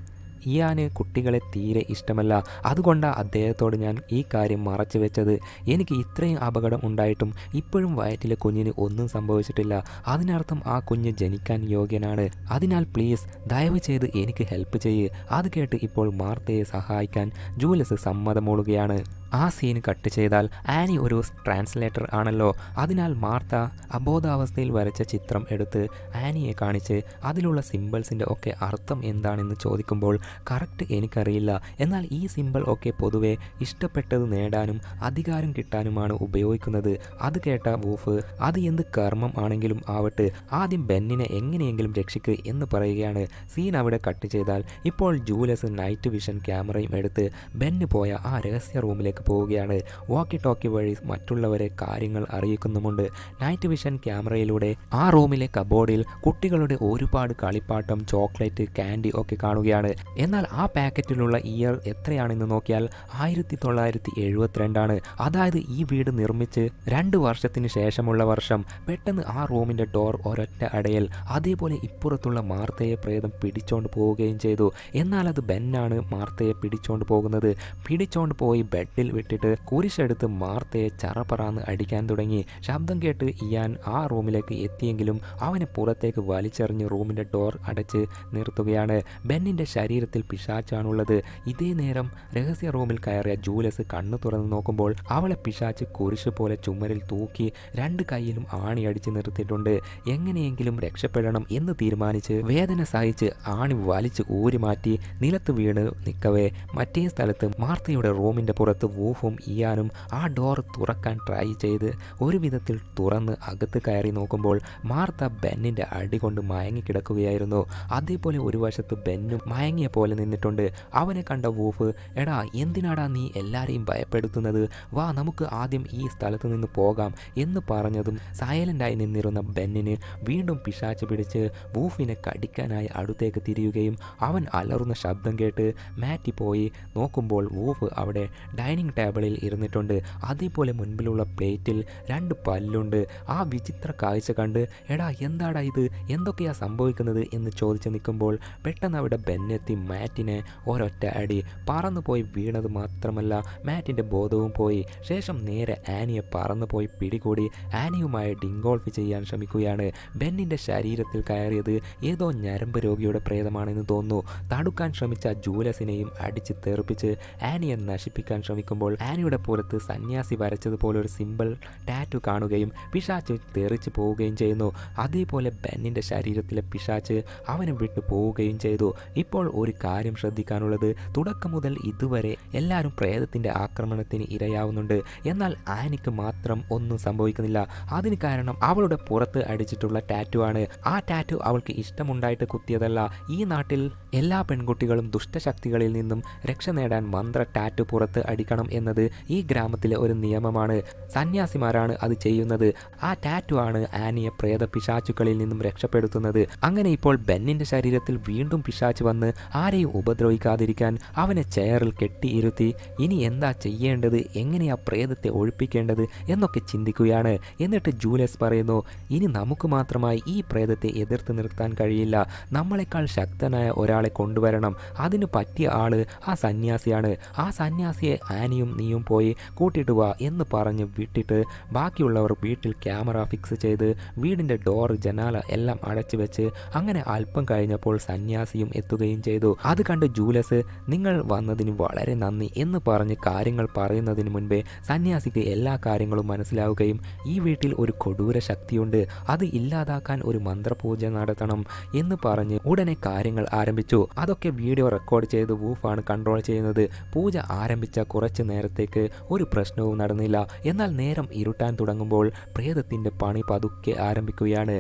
ഇയാന് കുട്ടികളെ തീരെ ഇഷ്ടമല്ല. അതുകൊണ്ടാണ് അദ്ദേഹത്തോട് ഞാൻ ഈ കാര്യം മറച്ചു വെച്ചത്. എനിക്ക് ഇത്രയും അപകടം ഉണ്ടായിട്ടും ഇപ്പോഴും വയറ്റിലെ കുഞ്ഞിന് ഒന്നും സംഭവിച്ചിട്ടില്ല. അതിനർത്ഥം ആ കുഞ്ഞ് ജനിക്കാൻ യോഗ്യനാണ്. അതിനാൽ പ്ലീസ് ദയവ് ചെയ്ത് എനിക്ക് ഹെൽപ്പ് ചെയ്യ്. അത് കേട്ട് ഇപ്പോൾ മാർത്തയെ സഹായിക്കാൻ ജൂലസ് സമ്മതമൂളുകയാണ്. ആ സീൻ കട്ട് ചെയ്താൽ ആനി ഒരു ട്രാൻസ്ലേറ്റർ ആണല്ലോ. അതിനാൽ മാർത്ത അബോധാവസ്ഥയിൽ വരച്ച ചിത്രം എടുത്ത് ആനിയെ കാണിച്ച് അതിലുള്ള സിമ്പിൾസിൻ്റെ ഒക്കെ അർത്ഥം എന്താണെന്ന് ചോദിക്കുമ്പോൾ കറക്റ്റ് എനിക്കറിയില്ല, എന്നാൽ ഈ സിമ്പിൾ ഒക്കെ പൊതുവെ ഇഷ്ടപ്പെട്ടത് നേടാനും അധികാരം കിട്ടാനുമാണ് ഉപയോഗിക്കുന്നത്. അത് കേട്ട വൂഫ് അത് എന്ത് കർമ്മം ആണെങ്കിലും ആവട്ടെ, ആദ്യം ബെന്നിനെ എങ്ങനെയെങ്കിലും രക്ഷിക്ക് എന്ന് പറയുകയാണ്. സീൻ അവിടെ കട്ട് ചെയ്താൽ ഇപ്പോൾ ജൂലസ് നൈറ്റ് വിഷൻ ക്യാമറയും എടുത്ത് ബെന്ന് പോയ ആ രഹസ്യ റൂമിലേക്ക് പോവുകയാണ്. വാക്കി ടോക്കി വഴി മറ്റുള്ളവരെ കാര്യങ്ങൾ അറിയിക്കുന്നുമുണ്ട്. നൈറ്റ് വിഷൻ ക്യാമറയിലൂടെ ആ റൂമിലെ കബോർഡിൽ കുട്ടികളുടെ ഒരുപാട് കളിപ്പാട്ടം, ചോക്ലേറ്റ്, കാൻഡി ഒക്കെ കാണുകയാണ്. എന്നാൽ ആ പാക്കറ്റിലുള്ള ഇയർ എത്രയാണെന്ന് നോക്കിയാൽ 1972 അതായത് ഈ വീട് നിർമ്മിച്ച് 2 വർഷത്തിന് ശേഷമുള്ള വർഷം. പെട്ടെന്ന് ആ റൂമിൻ്റെ ഡോർ ഒരൊറ്റ അടയൽ. അതേപോലെ ഇപ്പുറത്തുള്ള മാർത്തയെ പ്രേതം പിടിച്ചോണ്ട് പോവുകയും ചെയ്തു. എന്നാൽ അത് ബെന്നാണ് മാർത്തയെ പിടിച്ചോണ്ട് പോകുന്നത്. പിടിച്ചോണ്ട് പോയി ബെഡിൽ വിട്ടിട്ട് കുരിശെടുത്ത് മാർത്തയെ ചറപറാന്ന് അടിക്കാൻ തുടങ്ങി. ശബ്ദം കേട്ട് ഇയാൻ ആ റൂമിലേക്ക് എത്തിയെങ്കിലും അവനെ പുറത്തേക്ക് വലിച്ചെറിഞ്ഞ് റൂമിൻ്റെ ഡോർ അടച്ച് നിർത്തുകയാണ്. ബെന്നിൻ്റെ ശരീരത്തിൽ പിശാച്ചാണുള്ളത്. ഇതേ നേരം രഹസ്യ റൂമിൽ കയറിയ ജൂലസ് കണ്ണു തുറന്ന് നോക്കുമ്പോൾ അവളെ പിശാച്ച് കുരിശ് പോലെ ചുമരിൽ തൂക്കി 2 കൈയിലും ആണി അടിച്ച് നിർത്തിയിട്ടുണ്ട്. എങ്ങനെയെങ്കിലും രക്ഷപ്പെടണം എന്ന് തീരുമാനിച്ച് വേദന സഹിച്ച് ആണി വലിച്ച് ഊരി മാറ്റി നിലത്ത് വീണ് നിൽക്കവേ മറ്റേ സ്ഥലത്ത് മാർത്തയുടെ റൂമിൻ്റെ പുറത്ത് വൂഫും ഇയാനും ആ ഡോർ തുറക്കാൻ ട്രൈ ചെയ്ത് ഒരു വിധത്തിൽ തുറന്ന് അകത്ത് കയറി നോക്കുമ്പോൾ മാർത്ത ബെന്നിൻ്റെ അടി കൊണ്ട് മയങ്ങിക്കിടക്കുകയായിരുന്നു. അതേപോലെ ഒരു വശത്ത് ബെന്നും മയങ്ങിയ പോലെ നിന്നിട്ടുണ്ട്. അവനെ കണ്ട വൂഫ്, എടാ എന്തിനാടാ നീ എല്ലാവരെയും ഭയപ്പെടുത്തുന്നത്? വാ നമുക്ക് ആദ്യം ഈ സ്ഥലത്ത് നിന്ന് പോകാം എന്ന് പറഞ്ഞതും സൈലൻ്റായി നിന്നിരുന്ന ബെന്നിന് വീണ്ടും പിശാച്ച് പിടിച്ച് വൂഫിനെ കടിക്കാനായി അടുത്തേക്ക് തിരിയുകയും അവൻ അലറുന്ന ശബ്ദം കേട്ട് മാറ്റി പോയി നോക്കുമ്പോൾ വൂഫ് അവിടെ ഡൈനിങ് ടേബിളിൽ ഇരുന്നിട്ടുണ്ട്. അതേപോലെ മുൻപിലുള്ള പ്ലേറ്റിൽ 2 പല്ലുണ്ട്. ആ വിചിത്ര കാഴ്ച കണ്ട് എടാ എന്താടാ ഇത്, എന്തൊക്കെയാ സംഭവിക്കുന്നത് എന്ന് ചോദിച്ച് നിൽക്കുമ്പോൾ പെട്ടെന്ന് അവിടെ ബെന്നെത്തി മാറ്റിനെ ഒരൊറ്റ അടി. പറന്നു പോയി വീണത് മാത്രമല്ല മാറ്റിൻ്റെ ബോധവും പോയി. ശേഷം നേരെ ആനിയെ പറന്നു പോയി പിടികൂടി ആനിയുമായി ഡിങ്കോൾഫ് ചെയ്യാൻ ശ്രമിക്കുകയാണ്. ബെന്നിൻ്റെ ശരീരത്തിൽ കയറിയത് ഏതോ ഞരമ്പ് രോഗിയുടെ പ്രേതമാണെന്ന് തോന്നുന്നു. തടുക്കാൻ ശ്രമിച്ച ജൂലസിനെയും അടിച്ച് തെറിപ്പിച്ച് ആനിയെ നശിപ്പിക്കാൻ ശ്രമിക്കുമ്പോൾ ആനിയുടെ പുറത്ത് സന്യാസി വരച്ചതുപോലൊരു സിമ്പിൾ ടാറ്റു കാണുകയും പിശാച്ച് തെറിച്ച് പോവുകയും ചെയ്യുന്നു. അതേപോലെ ബെന്നിൻ്റെ ശരീരത്തിലെ പിശാച്ച് അവനെ വിട്ടു പോവുകയും ചെയ്തു. ഇപ്പോൾ ഒരു കാര്യം ശ്രദ്ധിക്കാനുള്ളത്, തുടക്കം മുതൽ ഇതുവരെ എല്ലാവരും പ്രേതത്തിൻ്റെ ആക്രമണത്തിന് ഇരയാവുന്നുണ്ട്. എന്നാൽ ആനിക്ക് മാത്രം ഒന്നും സംഭവിക്കുന്നില്ല. അതിന് കാരണം അവളുടെ പുറത്ത് അടിച്ചിട്ടുള്ള ടാറ്റു ആണ്. ആ ടാറ്റു അവൾക്ക് ഇഷ്ടമുണ്ടായിട്ട് കുത്തിയതല്ല. ഈ നാട്ടിൽ എല്ലാ പെൺകുട്ടികളും ദുഷ്ടശക്തികളിൽ നിന്നും രക്ഷ നേടാൻ മന്ത്ര ടാറ്റു പുറത്ത് അടിക്കണം എന്നത് ഈ ഗ്രാമത്തിലെ ഒരു നിയമമാണ്. സന്യാസിമാരാണ് അത് ചെയ്യുന്നത്. ആ ടാറ്റു ആണ് ആനിയെ പ്രേത പിശാച്ചുക്കളിൽ നിന്നും രക്ഷപ്പെടുത്തുന്നത്. അങ്ങനെ ഇപ്പോൾ ബെന്നിൻ്റെ ശരീരത്തിൽ വീണ്ടും പിശാച്ച് വന്ന് ആരെയും ഉപദ്രവിക്കാതിരിക്കാൻ അവനെ ചെയറിൽ കെട്ടിയിരുത്തി ഇനി എന്താ ചെയ്യേണ്ടത്, എങ്ങനെയാ പ്രേതത്തെ ഒഴിപ്പിക്കേണ്ടത് എന്നൊക്കെ ചിന്തിക്കുകയാണ്. എന്നിട്ട് ജൂലസ് പറയുന്നു, ഇനി നമുക്ക് മാത്രമായി ഈ പ്രേതത്തെ എതിർത്ത് നിർത്താൻ കഴിയില്ല. നമ്മളെക്കാൾ ശക്തനായ ഒരാളെ കൊണ്ടുവരണം. അതിന് പറ്റിയ ആള് ആ സന്യാസിയാണ്. ആ സന്യാസിയെ ആനി ഡാനിയും നീയും പോയി കൂട്ടിയിട്ട് വാ എന്ന് പറഞ്ഞ് വിട്ടിട്ട് ബാക്കിയുള്ളവർ വീട്ടിൽ ക്യാമറ ഫിക്സ് ചെയ്ത് വീടിൻ്റെ ഡോർ ജനാല എല്ലാം അടച്ചു വെച്ച് അങ്ങനെ അല്പം കഴിഞ്ഞപ്പോൾ സന്യാസിയും എത്തുകയും ചെയ്തു. അത് കണ്ട് ജൂലസ് നിങ്ങൾ വന്നതിന് വളരെ നന്ദി എന്ന് പറഞ്ഞ് കാര്യങ്ങൾ പറയുന്നതിന് മുൻപേ സന്യാസിക്ക് എല്ലാ കാര്യങ്ങളും മനസ്സിലാവുകയും ഈ വീട്ടിൽ ഒരു കൊടൂര ശക്തിയുണ്ട്, അത് ഇല്ലാതാക്കാൻ ഒരു മന്ത്രപൂജ നടത്തണം എന്ന് പറഞ്ഞ് ഉടനെ കാര്യങ്ങൾ ആരംഭിച്ചു. അതൊക്കെ വീഡിയോ റെക്കോർഡ് ചെയ്ത് വൂഫാണ് കൺട്രോൾ ചെയ്യുന്നത്. പൂജ ആരംഭിച്ച കുറച്ച് നേരത്തേക്ക് ഒരു പ്രശ്നവും നടന്നില്ല. എന്നാൽ നേരം ഇരുട്ടാൻ തുടങ്ങുമ്പോൾ പ്രേതത്തിൻ്റെ പണി പതുക്കെ ആരംഭിക്കുകയാണ്.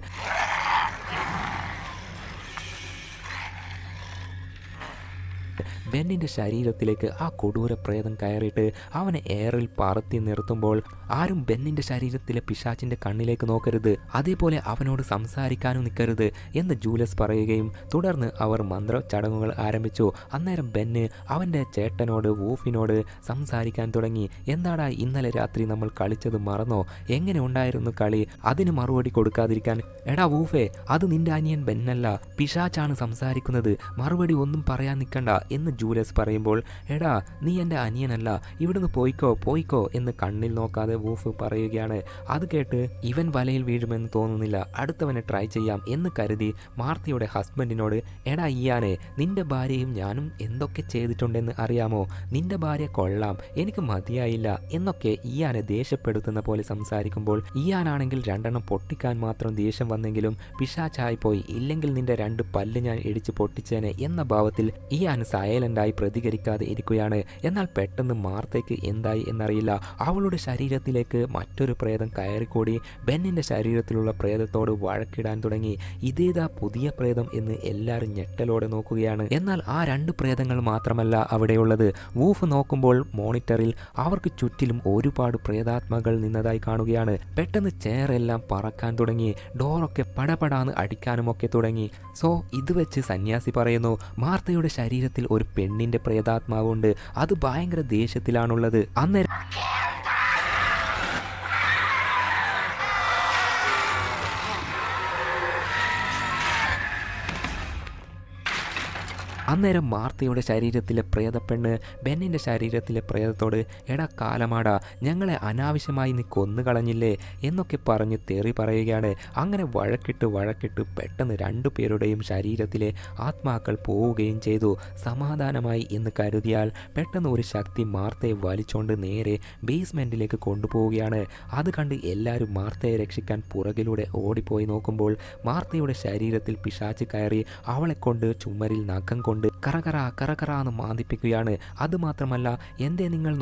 ബെന്നിൻ്റെ ശരീരത്തിലേക്ക് ആ കൊടൂര പ്രേതം കയറിയിട്ട് അവനെ എയറിൽ പറത്തി നിർത്തുമ്പോൾ ആരും ബെന്നിൻ്റെ ശരീരത്തിലെ പിശാചിൻ്റെ കണ്ണിലേക്ക് നോക്കരുത്, അതേപോലെ അവനോട് സംസാരിക്കാനും നിൽക്കരുത് എന്ന് ജൂലസ് പറയുകയും തുടർന്ന് അവർ മന്ത്ര ചടങ്ങുകൾ ആരംഭിച്ചു. അന്നേരം ബെന്ന് അവൻ്റെ ചേട്ടനോട് വൂഫിനോട് സംസാരിക്കാൻ തുടങ്ങി. എന്താടാ ഇന്നലെ രാത്രി നമ്മൾ കളിച്ചത് മറന്നോ? എങ്ങനെ ഉണ്ടായിരുന്നു കളി? അതിന് മറുപടി കൊടുക്കാതിരിക്കാൻ. എടാ വൂഫേ, അത് നിന്റെ അനിയൻ ബെന്നല്ല, പിശാച്ചാണ് സംസാരിക്കുന്നത്, മറുപടി ഒന്നും പറയാൻ നിൽക്കണ്ട എന്ന് ജൂലസ് പറയുമ്പോൾ എടാ നീ എൻ്റെ അനിയനല്ല, ഇവിടുന്ന് പോയിക്കോ എന്ന് കണ്ണിൽ നോക്കാതെ വൂഫ് പറയുകയാണ്. അത് കേട്ട് ഇവൻ വലയിൽ വീഴുമെന്ന് തോന്നുന്നില്ല, അടുത്തവനെ ട്രൈ ചെയ്യാം എന്ന് കരുതി മാർത്തയുടെ ഹസ്ബൻഡിനോട് എടാ ഇയാനെ, നിന്റെ ഭാര്യയും ഞാനും എന്തൊക്കെ ചെയ്തിട്ടുണ്ടെന്ന് അറിയാമോ? നിന്റെ ഭാര്യ കൊള്ളാം, എനിക്ക് മതിയായില്ല എന്നൊക്കെ ഇയാനെ ദേഷ്യപ്പെടുത്തുന്ന പോലെ സംസാരിക്കുമ്പോൾ ഇയാനാണെങ്കിൽ 2 പൊട്ടിക്കാൻ മാത്രം ദേഷ്യം വന്നെങ്കിലും പിശാച്ചായി പോയി, ഇല്ലെങ്കിൽ നിന്റെ 2 പല്ല് ഞാൻ ഇടിച്ച് പൊട്ടിച്ചേനെ എന്ന ഭാവത്തിൽ ഇയാൻ സൈലൻ്റായി പ്രതികരിക്കാതെ ഇരിക്കുകയാണ്. എന്നാൽ പെട്ടെന്ന് മാർത്തയ്ക്ക് എന്തായി എന്നറിയില്ല. അവളുടെ ശരീരത്തിലേക്ക് മറ്റൊരു പ്രേതം കയറിക്കൂടി ബെന്നിൻ്റെ ശരീരത്തിലുള്ള പ്രേതത്തോട് വഴക്കിടാൻ തുടങ്ങി. ഇതേതാ പുതിയ പ്രേതം എന്ന് എല്ലാവരും ഞെട്ടലോടെ നോക്കുകയാണ്. എന്നാൽ ആ 2 പ്രേതങ്ങൾ മാത്രമല്ല അവിടെയുള്ളത്. വൂഫ് നോക്കുമ്പോൾ മോണിറ്ററിൽ അവർക്ക് ചുറ്റിലും ഒരുപാട് പ്രേതാത്മകൾ നിന്നതായി കാണുകയാണ്. പെട്ടെന്ന് ചെയറെല്ലാം പറക്കാൻ തുടങ്ങി, ഡോറൊക്കെ പടപടാന്ന് അടിക്കാനുമൊക്കെ തുടങ്ങി. സോ ഇത് വെച്ച് സന്യാസി പറയുന്നു മാർത്തയുടെ ശരീരത്തിൽ ഒരു പെണ്ണിന്റെ പ്രേതാത്മാവുണ്ട്, അത് ഭയങ്കര ദേഷ്യത്തിലാണുള്ളത്. അന്നേരം മാർത്തയുടെ ശരീരത്തിലെ പ്രേതപ്പെണ്ണ് ബെന്നിൻ്റെ ശരീരത്തിലെ പ്രേതത്തോട് എടാ കാലമാടാ, ഞങ്ങളെ അനാവശ്യമായി നീ കൊന്നുകളഞ്ഞില്ലേ എന്നൊക്കെ പറഞ്ഞ് തെറി പറയുകയാണ്. അങ്ങനെ വഴക്കിട്ട് പെട്ടെന്ന് 2 പേരുടെയും ശരീരത്തിലെ ആത്മാക്കൾ പോവുകയും ചെയ്തു. സമാധാനമായി എന്ന് കരുതിയാൽ പെട്ടെന്ന് ഒരു ശക്തി മാർത്തയെ വലിച്ചോണ്ട് നേരെ ബേസ്മെൻറ്റിലേക്ക് കൊണ്ടുപോവുകയാണ്. അത് കണ്ട് എല്ലാവരും മാർത്തയെ രക്ഷിക്കാൻ പുറകിലൂടെ ഓടിപ്പോയി നോക്കുമ്പോൾ മാർത്തയുടെ ശരീരത്തിൽ പിശാച് കയറി അവളെ കൊണ്ട് ചുമരിൽ നഖം കൊണ്ട് കറകറാന്ന് മാന്തിപ്പിക്കുകയാണ്. അതുമാത്രമല്ല എന്തേ നിങ്ങൾ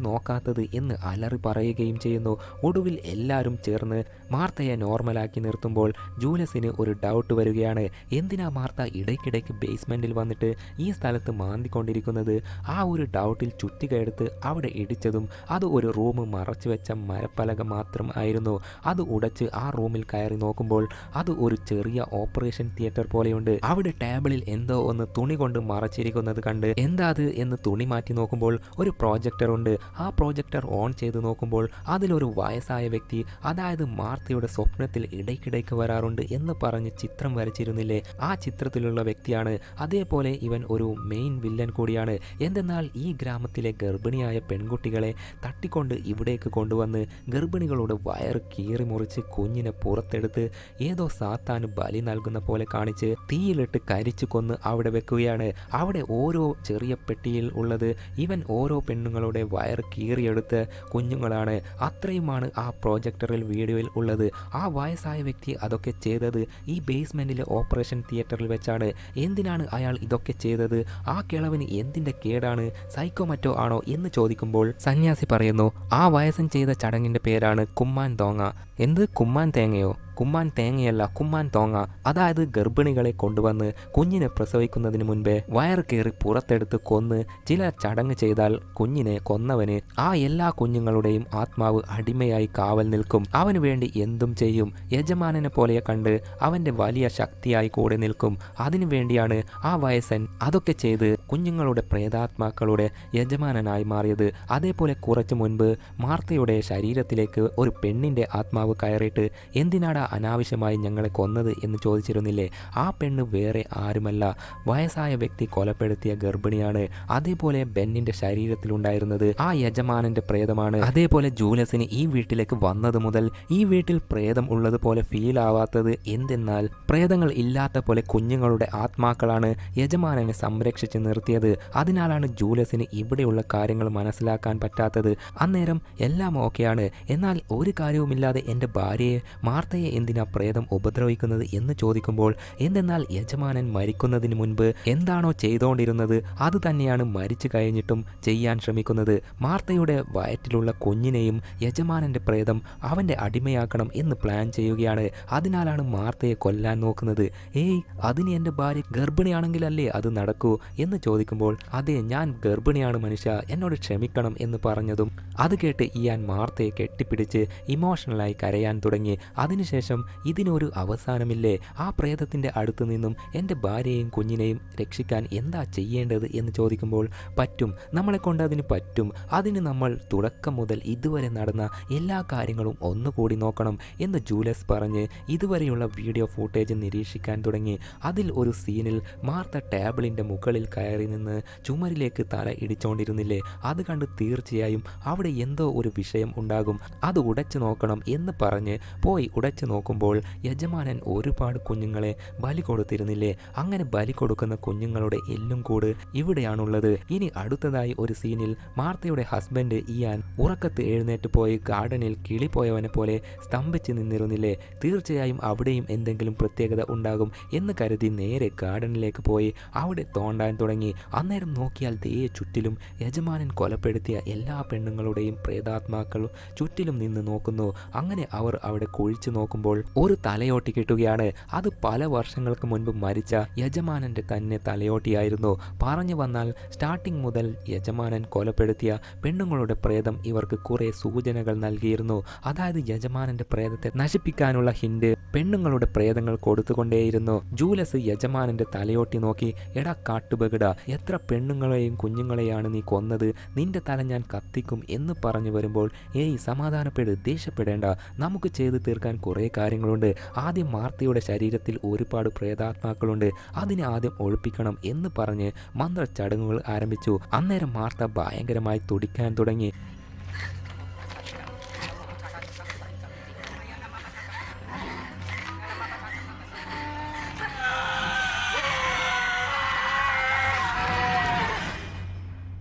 നോക്കാത്തത് എന്ന് അലറി പറയുകയും ചെയ്യുന്നു. ഒടുവിൽ എല്ലാവരും ചേർന്ന് മാർത്തയെ നോർമലാക്കി നിർത്തുമ്പോൾ ജൂലസിന് ഒരു ഡൗട്ട് വരികയാണ്. എന്തിനാ മാർത്ത ഇടയ്ക്കിടയ്ക്ക് ബേസ്മെൻറ്റിൽ വന്നിട്ട് ഈ സ്ഥലത്ത് മാന്തിക്കൊണ്ടിരിക്കുന്നത്? ആ ഒരു ഡൗട്ടിൽ ചുറ്റിക എടുത്ത് അവിടെ ഇടിച്ചതും അത് ഒരു റൂം മറച്ചു വെച്ച മരപ്പലക മാത്രം ആയിരുന്നു. അത് ഉടച്ച് ആ റൂമിൽ കയറി നോക്കുമ്പോൾ അത് ഒരു ചെറിയ ഓപ്പറേഷൻ തിയേറ്റർ പോലെയുണ്ട്. അവിടെ ടേബിളിൽ എന്തോ ഒന്ന് തുണി കൊണ്ട് മറച്ചിരിക്കുന്നത് കണ്ട് എന്താ അത് എന്ന് തുണി മാറ്റി നോക്കുമ്പോൾ ഒരു പ്രോജക്ടർ ഉണ്ട്. ആ പ്രോജക്ടർ ഓൺ ചെയ്ത് നോക്കുമ്പോൾ അതിലൊരു വയസ്സായ വ്യക്തി, അതായത് മാർത്തയുടെ സ്വപ്നത്തിൽ ഇടയ്ക്കിടയ്ക്ക് വരാറുണ്ട് എന്ന് പറഞ്ഞ് ചിത്രം വരച്ചിരുന്നില്ലേ, ആ ചിത്രത്തിലുള്ള വ്യക്തിയാണ്. അതേപോലെ ഇവൻ ഒരു മെയിൻ വില്ലൻ കൂടിയാണ്. എന്തെന്നാൽ ഈ ഗ്രാമത്തിലെ ഗർഭിണിയായ പെൺകുട്ടികളെ തട്ടിക്കൊണ്ട് ഇവിടേക്ക് കൊണ്ടുവന്ന് ഗർഭിണികളുടെ വയറ് കീറി മുറിച്ച് കുഞ്ഞിനെ പുറത്തെടുത്ത് ഏതോ സാത്താന് ബലി നൽകുന്ന പോലെ കാണിച്ച് തീയിലിട്ട് കരിച്ചു കൊന്ന് അവിടെ വെക്കുകയാണ്. അവിടെ ഓരോ ചെറിയ പെട്ടിയിൽ ഉള്ളത് ഇവൻ ഓരോ പെണ്ണുങ്ങളുടെ വയർ കീറിയെടുത്ത് കുഞ്ഞുങ്ങളാണ്. അത്രയുമാണ് ആ പ്രോജക്ടറിൽ വീഡിയോയിൽ ഉള്ളത്. ആ വയസ്സായ വ്യക്തി അതൊക്കെ ചെയ്തത് ഈ ബേസ്മെൻറ്റിലെ ഓപ്പറേഷൻ തിയേറ്ററിൽ വെച്ചാണ്. എന്തിനാണ് അയാൾ ഇതൊക്കെ ചെയ്തത്? ആ കിളവിന് എന്തിൻ്റെ കേടാണ്? സൈക്കോ മറ്റോ ആണോ എന്ന് ചോദിക്കുമ്പോൾ സന്യാസി പറയുന്നു ആ വയസ്സൻ ചെയ്ത ചടങ്ങിൻ്റെ പേരാണ് കുമ്മാൻ തോങ്ങ. എന്ത് കുമ്മാൻ തേങ്ങയോ? കുമ്മാൻ തേങ്ങയല്ല, കുമ്മാൻ തോങ്ങ. അതായത് ഗർഭിണികളെ കൊണ്ടുവന്ന് കുഞ്ഞിനെ പ്രസവിക്കുന്നതിന് മുൻപേ വയറ് കീറി പുറത്തെടുത്ത് കൊന്ന് ചില ചടങ്ങ് ചെയ്താൽ കുഞ്ഞിനെ കൊന്നവന് ആ എല്ലാ കുഞ്ഞുങ്ങളുടെയും ആത്മാവ് അടിമയായി കാവൽ നിൽക്കും. അവന് വേണ്ടി എന്തും ചെയ്യും. യജമാനനെ പോലെ കണ്ട് അവൻ്റെ വലിയ ശക്തിയായി കൂടെ നിൽക്കും. അതിനു വേണ്ടിയാണ് ആ വയസ്സൻ അതൊക്കെ ചെയ്ത് കുഞ്ഞുങ്ങളുടെ പ്രേതാത്മാക്കളുടെ യജമാനനായി മാറിയത്. അതേപോലെ കുറച്ചു മുൻപ് മാർത്തയുടെ ശരീരത്തിലേക്ക് ഒരു പെണ്ണിൻ്റെ ആത്മാവ് കയറിയിട്ട് എന്തിനാടാ അനാവശ്യമായി ഞങ്ങളെ കൊന്നത് എന്ന് ചോദിച്ചിരുന്നില്ലേ? ആ പെണ്ണ് വേറെ ആരുമല്ല, വയസ്സായ വ്യക്തി കൊലപ്പെടുത്തിയ ഗർഭിണിയാണ്. അതേപോലെ ബെന്നിന്റെ ശരീരത്തിലുണ്ടായിരുന്നത് ആ യജമാനന്റെ പ്രേതമാണ്. അതേപോലെ ജൂലസിന് ഈ വീട്ടിലേക്ക് വന്നത് മുതൽ ഈ വീട്ടിൽ പ്രേതം ഉള്ളതുപോലെ ഫീൽ ആവാത്തത് എന്തെന്നാൽ പ്രേതങ്ങൾ ഇല്ലാത്ത പോലെ കുഞ്ഞുങ്ങളുടെ ആത്മാക്കളാണ് യജമാനനെ സംരക്ഷിച്ച് നിർത്തിയത്. അതിനാലാണ് ജൂലസിന് ഇവിടെയുള്ള കാര്യങ്ങൾ മനസ്സിലാക്കാൻ പറ്റാത്തത്. അന്നേരം എല്ലാം ഓക്കെയാണ്, എന്നാൽ ഒരു കാര്യവുമില്ലാതെ എൻ്റെ ഭാര്യയെ മാർത്തയെ എന്തിനാ പ്രേതം ഉപദ്രവിക്കുന്നത് എന്ന് ചോദിക്കുമ്പോൾ എന്തെന്നാൽ യജമാനൻ മരിക്കുന്നതിന് മുൻപ് എന്താണോ ചെയ്തുകൊണ്ടിരുന്നത് അത് തന്നെയാണ് മരിച്ചു കഴിഞ്ഞിട്ടും ചെയ്യാൻ ശ്രമിക്കുന്നത്. മാർത്തയുടെ വയറ്റിലുള്ള കുഞ്ഞിനെയും യജമാനന്റെ പ്രേതം അവൻ്റെ അടിമയാക്കണം എന്ന് പ്ലാൻ ചെയ്യുകയാണ്. അതിനാലാണ് മാർത്തയെ കൊല്ലാൻ നോക്കുന്നത്. ഏയ്, അതിന് എൻ്റെ ഭാര്യ ഗർഭിണിയാണെങ്കിലല്ലേ അത് നടക്കൂ എന്ന് ചോദിക്കുമ്പോൾ അതെ, ഞാൻ ഗർഭിണിയാണ് മനുഷ്യ, എന്നോട് ക്ഷമിക്കണം എന്ന് പറഞ്ഞതും അത് കേട്ട് ഇയാൻ മാർത്തയെ കെട്ടിപ്പിടിച്ച് ഇമോഷണലായി കരയാൻ തുടങ്ങി. അതിനുശേഷം ഇതിനൊരു അവസാനമില്ലേ? ആ പ്രേതത്തിൻ്റെ അടുത്തു നിന്നും എൻ്റെ ഭാര്യയെയും കുഞ്ഞിനെയും രക്ഷിക്കാൻ എന്താ ചെയ്യേണ്ടത് എന്ന് ചോദിക്കുമ്പോൾ പറ്റും, നമ്മളെ കൊണ്ട് അതിന് പറ്റും. അതിന് നമ്മൾ തുടക്കം മുതൽ ഇതുവരെ നടന്ന എല്ലാ കാര്യങ്ങളും ഒന്നുകൂടി നോക്കണം എന്ന് ജൂലസ് പറഞ്ഞ് ഇതുവരെയുള്ള വീഡിയോ ഫൂട്ടേജ് നിരീക്ഷിക്കാൻ തുടങ്ങി. അതിൽ ഒരു സീനിൽ മാർത്ത ടേബിളിൻ്റെ മുകളിൽ കയറി നിന്ന് ചുമരിലേക്ക് തല ഇടിച്ചുകൊണ്ടിരുന്നില്ലേ? അത് കണ്ട് തീർച്ചയായും അവിടെ എന്തോ ഒരു വിഷയം ഉണ്ടാകും, അത് ഉടച്ചു നോക്കണം എന്ന് പറഞ്ഞ് പോയി ഉടച്ചു നോക്കുമ്പോൾ യജമാനൻ ഒരുപാട് കുഞ്ഞുങ്ങളെ ബലി കൊടുത്തിരുന്നില്ലേ? അങ്ങനെ ബലി കൊടുക്കുന്ന കുഞ്ഞുങ്ങളുടെ എല്ലും കൂട് ഇവിടെയാണുള്ളത്. ഇനി അടുത്തതായി ഒരു സീനിൽ മാർത്തയുടെ ഹസ്ബൻഡ് ഇയാൻ ഉറക്കത്ത് എഴുന്നേറ്റ് പോയി ഗാർഡനിൽ കിളി പോയവനെ പോലെ സ്തംഭിച്ച് നിന്നിരുന്നില്ലേ? തീർച്ചയായും അവിടെയും എന്തെങ്കിലും പ്രത്യേകത ഉണ്ടാകും എന്ന് കരുതി നേരെ ഗാർഡനിലേക്ക് പോയി അവിടെ തോണ്ടാൻ തുടങ്ങി. അന്നേരം നോക്കിയാൽ ദേ ചുറ്റിലും യജമാനൻ കൊലപ്പെടുത്തിയ എല്ലാ പെണ്ണുങ്ങളുടെയും പ്രേതാത്മാക്കൾ ചുറ്റിലും നിന്ന് നോക്കുന്നു. അങ്ങനെ അവർ അവിടെ കുഴിച്ചു നോക്കുമ്പോൾ ഒരു തലയോട്ടി കിട്ടുകയാണ്. അത് പല വർഷങ്ങൾക്ക് മുൻപ് മരിച്ച യജമാനന്റെ തന്നെ തലയോട്ടിയായിരുന്നു. പറഞ്ഞു വന്നാൽ സ്റ്റാർട്ടിംഗ് മുതൽ യജമാനൻ കൊലപ്പെടുത്തിയ പെണ്ണുങ്ങളുടെ പ്രേതം ഇവർക്ക് കുറെ സൂചനകൾ നൽകിയിരുന്നു. അതായത് യജമാനന്റെ പ്രേതത്തെ നശിപ്പിക്കാനുള്ള ഹിന്റ് പെണ്ണുങ്ങളുടെ പ്രേതങ്ങൾ കൊടുത്തുകൊണ്ടേയിരുന്നു. ജൂലസ് യജമാനന്റെ തലയോട്ടി നോക്കി, എടാ കാട്ടുബഗിട, എത്ര പെണ്ണുങ്ങളെയും കുഞ്ഞുങ്ങളെയാണ് നീ കൊന്നത്, നിന്റെ തല ഞാൻ കത്തിക്കും എന്ന് പറഞ്ഞു വരുമ്പോൾ ഏയ് സമാധാനപ്പെട്, ദേഷ്യപ്പെടേണ്ട, നമുക്ക് ചെയ്തു തീർക്കാൻ കുറേ കാര്യങ്ങളുണ്ട്. ആദ്യം മാർത്തയുടെ ശരീരത്തിൽ ഒരുപാട് പ്രേതാത്മാക്കളുണ്ട്, അതിനെ ആദ്യം ഒഴിപ്പിക്കണം എന്ന് പറഞ്ഞ് മന്ത്രചടങ്ങുകൾ ആരംഭിച്ചു. അന്നേരം മാർത്ത ഭയങ്കരമായി തുടിക്കാൻ തുടങ്ങി.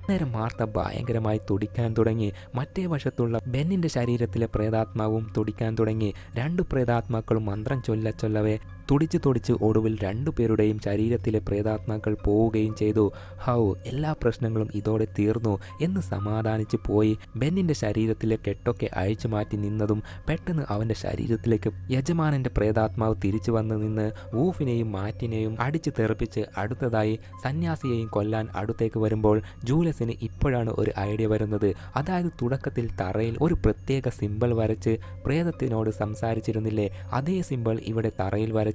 നേരം മാർത്ത ഭയങ്കരമായി തുടിക്കാൻ തുടങ്ങി. മറ്റേ വശത്തുള്ള ബെന്നിന്റെ ശരീരത്തിലെ പ്രേതാത്മാവും തുടിക്കാൻ തുടങ്ങി. രണ്ടു പ്രേതാത്മാക്കളും മന്ത്രം ചൊല്ലവേ തുടിച്ച് ഒടുവിൽ രണ്ടുപേരുടെയും ശരീരത്തിലെ പ്രേതാത്മാക്കൾ പോവുകയും ചെയ്തു. ഹൗ, എല്ലാ പ്രശ്നങ്ങളും ഇതോടെ തീർന്നു എന്ന് സമാധാനിച്ച് പോയി. ബെന്നിന്റെ ശരീരത്തിലെ കെട്ടൊക്കെ അഴിച്ചു മാറ്റി നിന്നതും പെട്ടെന്ന് അവന്റെ ശരീരത്തിലേക്ക് യജമാനന്റെ പ്രേതാത്മാവ് തിരിച്ചു വന്ന് നിന്ന് വൂഫിനെയും മാറ്റിനെയും അടിച്ചു തെറിപ്പിച്ച് അടുത്തതായി സന്യാസിയെയും കൊല്ലാൻ അടുത്തേക്ക് വരുമ്പോൾ ജൂലസിന് ഇപ്പോഴാണ് ഒരു ഐഡിയ വരുന്നത്. അതായത് തുടക്കത്തിൽ തറയിൽ ഒരു പ്രത്യേക സിമ്പിൾ വരച്ച് പ്രേതത്തിനോട് സംസാരിച്ചിരുന്നില്ലേ? അതേ സിമ്പിൾ ഇവിടെ തറയിൽ വരച്ച്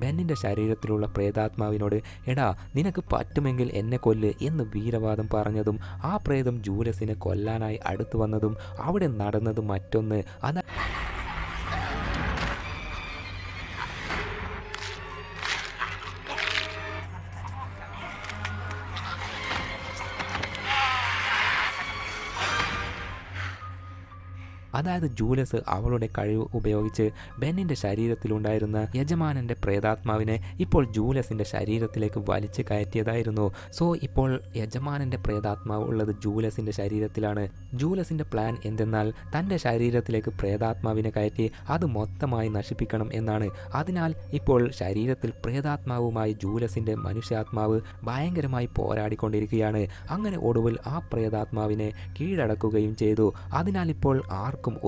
ബെന്നിന്റെ ശരീരത്തിലുള്ള പ്രേതാത്മാവിനോട് എടാ നിനക്ക് പറ്റുമെങ്കിൽ എന്നെ കൊല്ല് എന്ന് വീരവാദം പറഞ്ഞതും ആ പ്രേതം ജൂലസിനെ കൊല്ലാനായി അടുത്തു വന്നതും അവിടെ നടന്നത് മറ്റൊന്ന്. അതായത് ജൂലസ് അവളുടെ കഴിവ് ഉപയോഗിച്ച് ബെന്നിന്റെ ശരീരത്തിലുണ്ടായിരുന്ന യജമാനന്റെ പ്രേതാത്മാവിനെ ഇപ്പോൾ ജൂലസിന്റെ ശരീരത്തിലേക്ക് വലിച്ചു കയറ്റിയതായിരുന്നു. സോ ഇപ്പോൾ യജമാനന്റെ പ്രേതാത്മാവ് ഉള്ളത് ജൂലസിന്റെ ശരീരത്തിലാണ്. ജൂലസിന്റെ പ്ലാൻ എന്തെന്നാൽ തൻ്റെ ശരീരത്തിലേക്ക് പ്രേതാത്മാവിനെ കയറ്റി അത് മൊത്തമായി നശിപ്പിക്കണം എന്നാണ്. അതിനാൽ ഇപ്പോൾ ശരീരത്തിൽ പ്രേതാത്മാവുമായി ജൂലസിന്റെ മനുഷ്യാത്മാവ് ഭയങ്കരമായി പോരാടിക്കൊണ്ടിരിക്കുകയാണ്. അങ്ങനെ ഒടുവിൽ ആ പ്രേതാത്മാവിനെ കീഴടക്കുകയും ചെയ്തു. അതിനാൽ ഇപ്പോൾ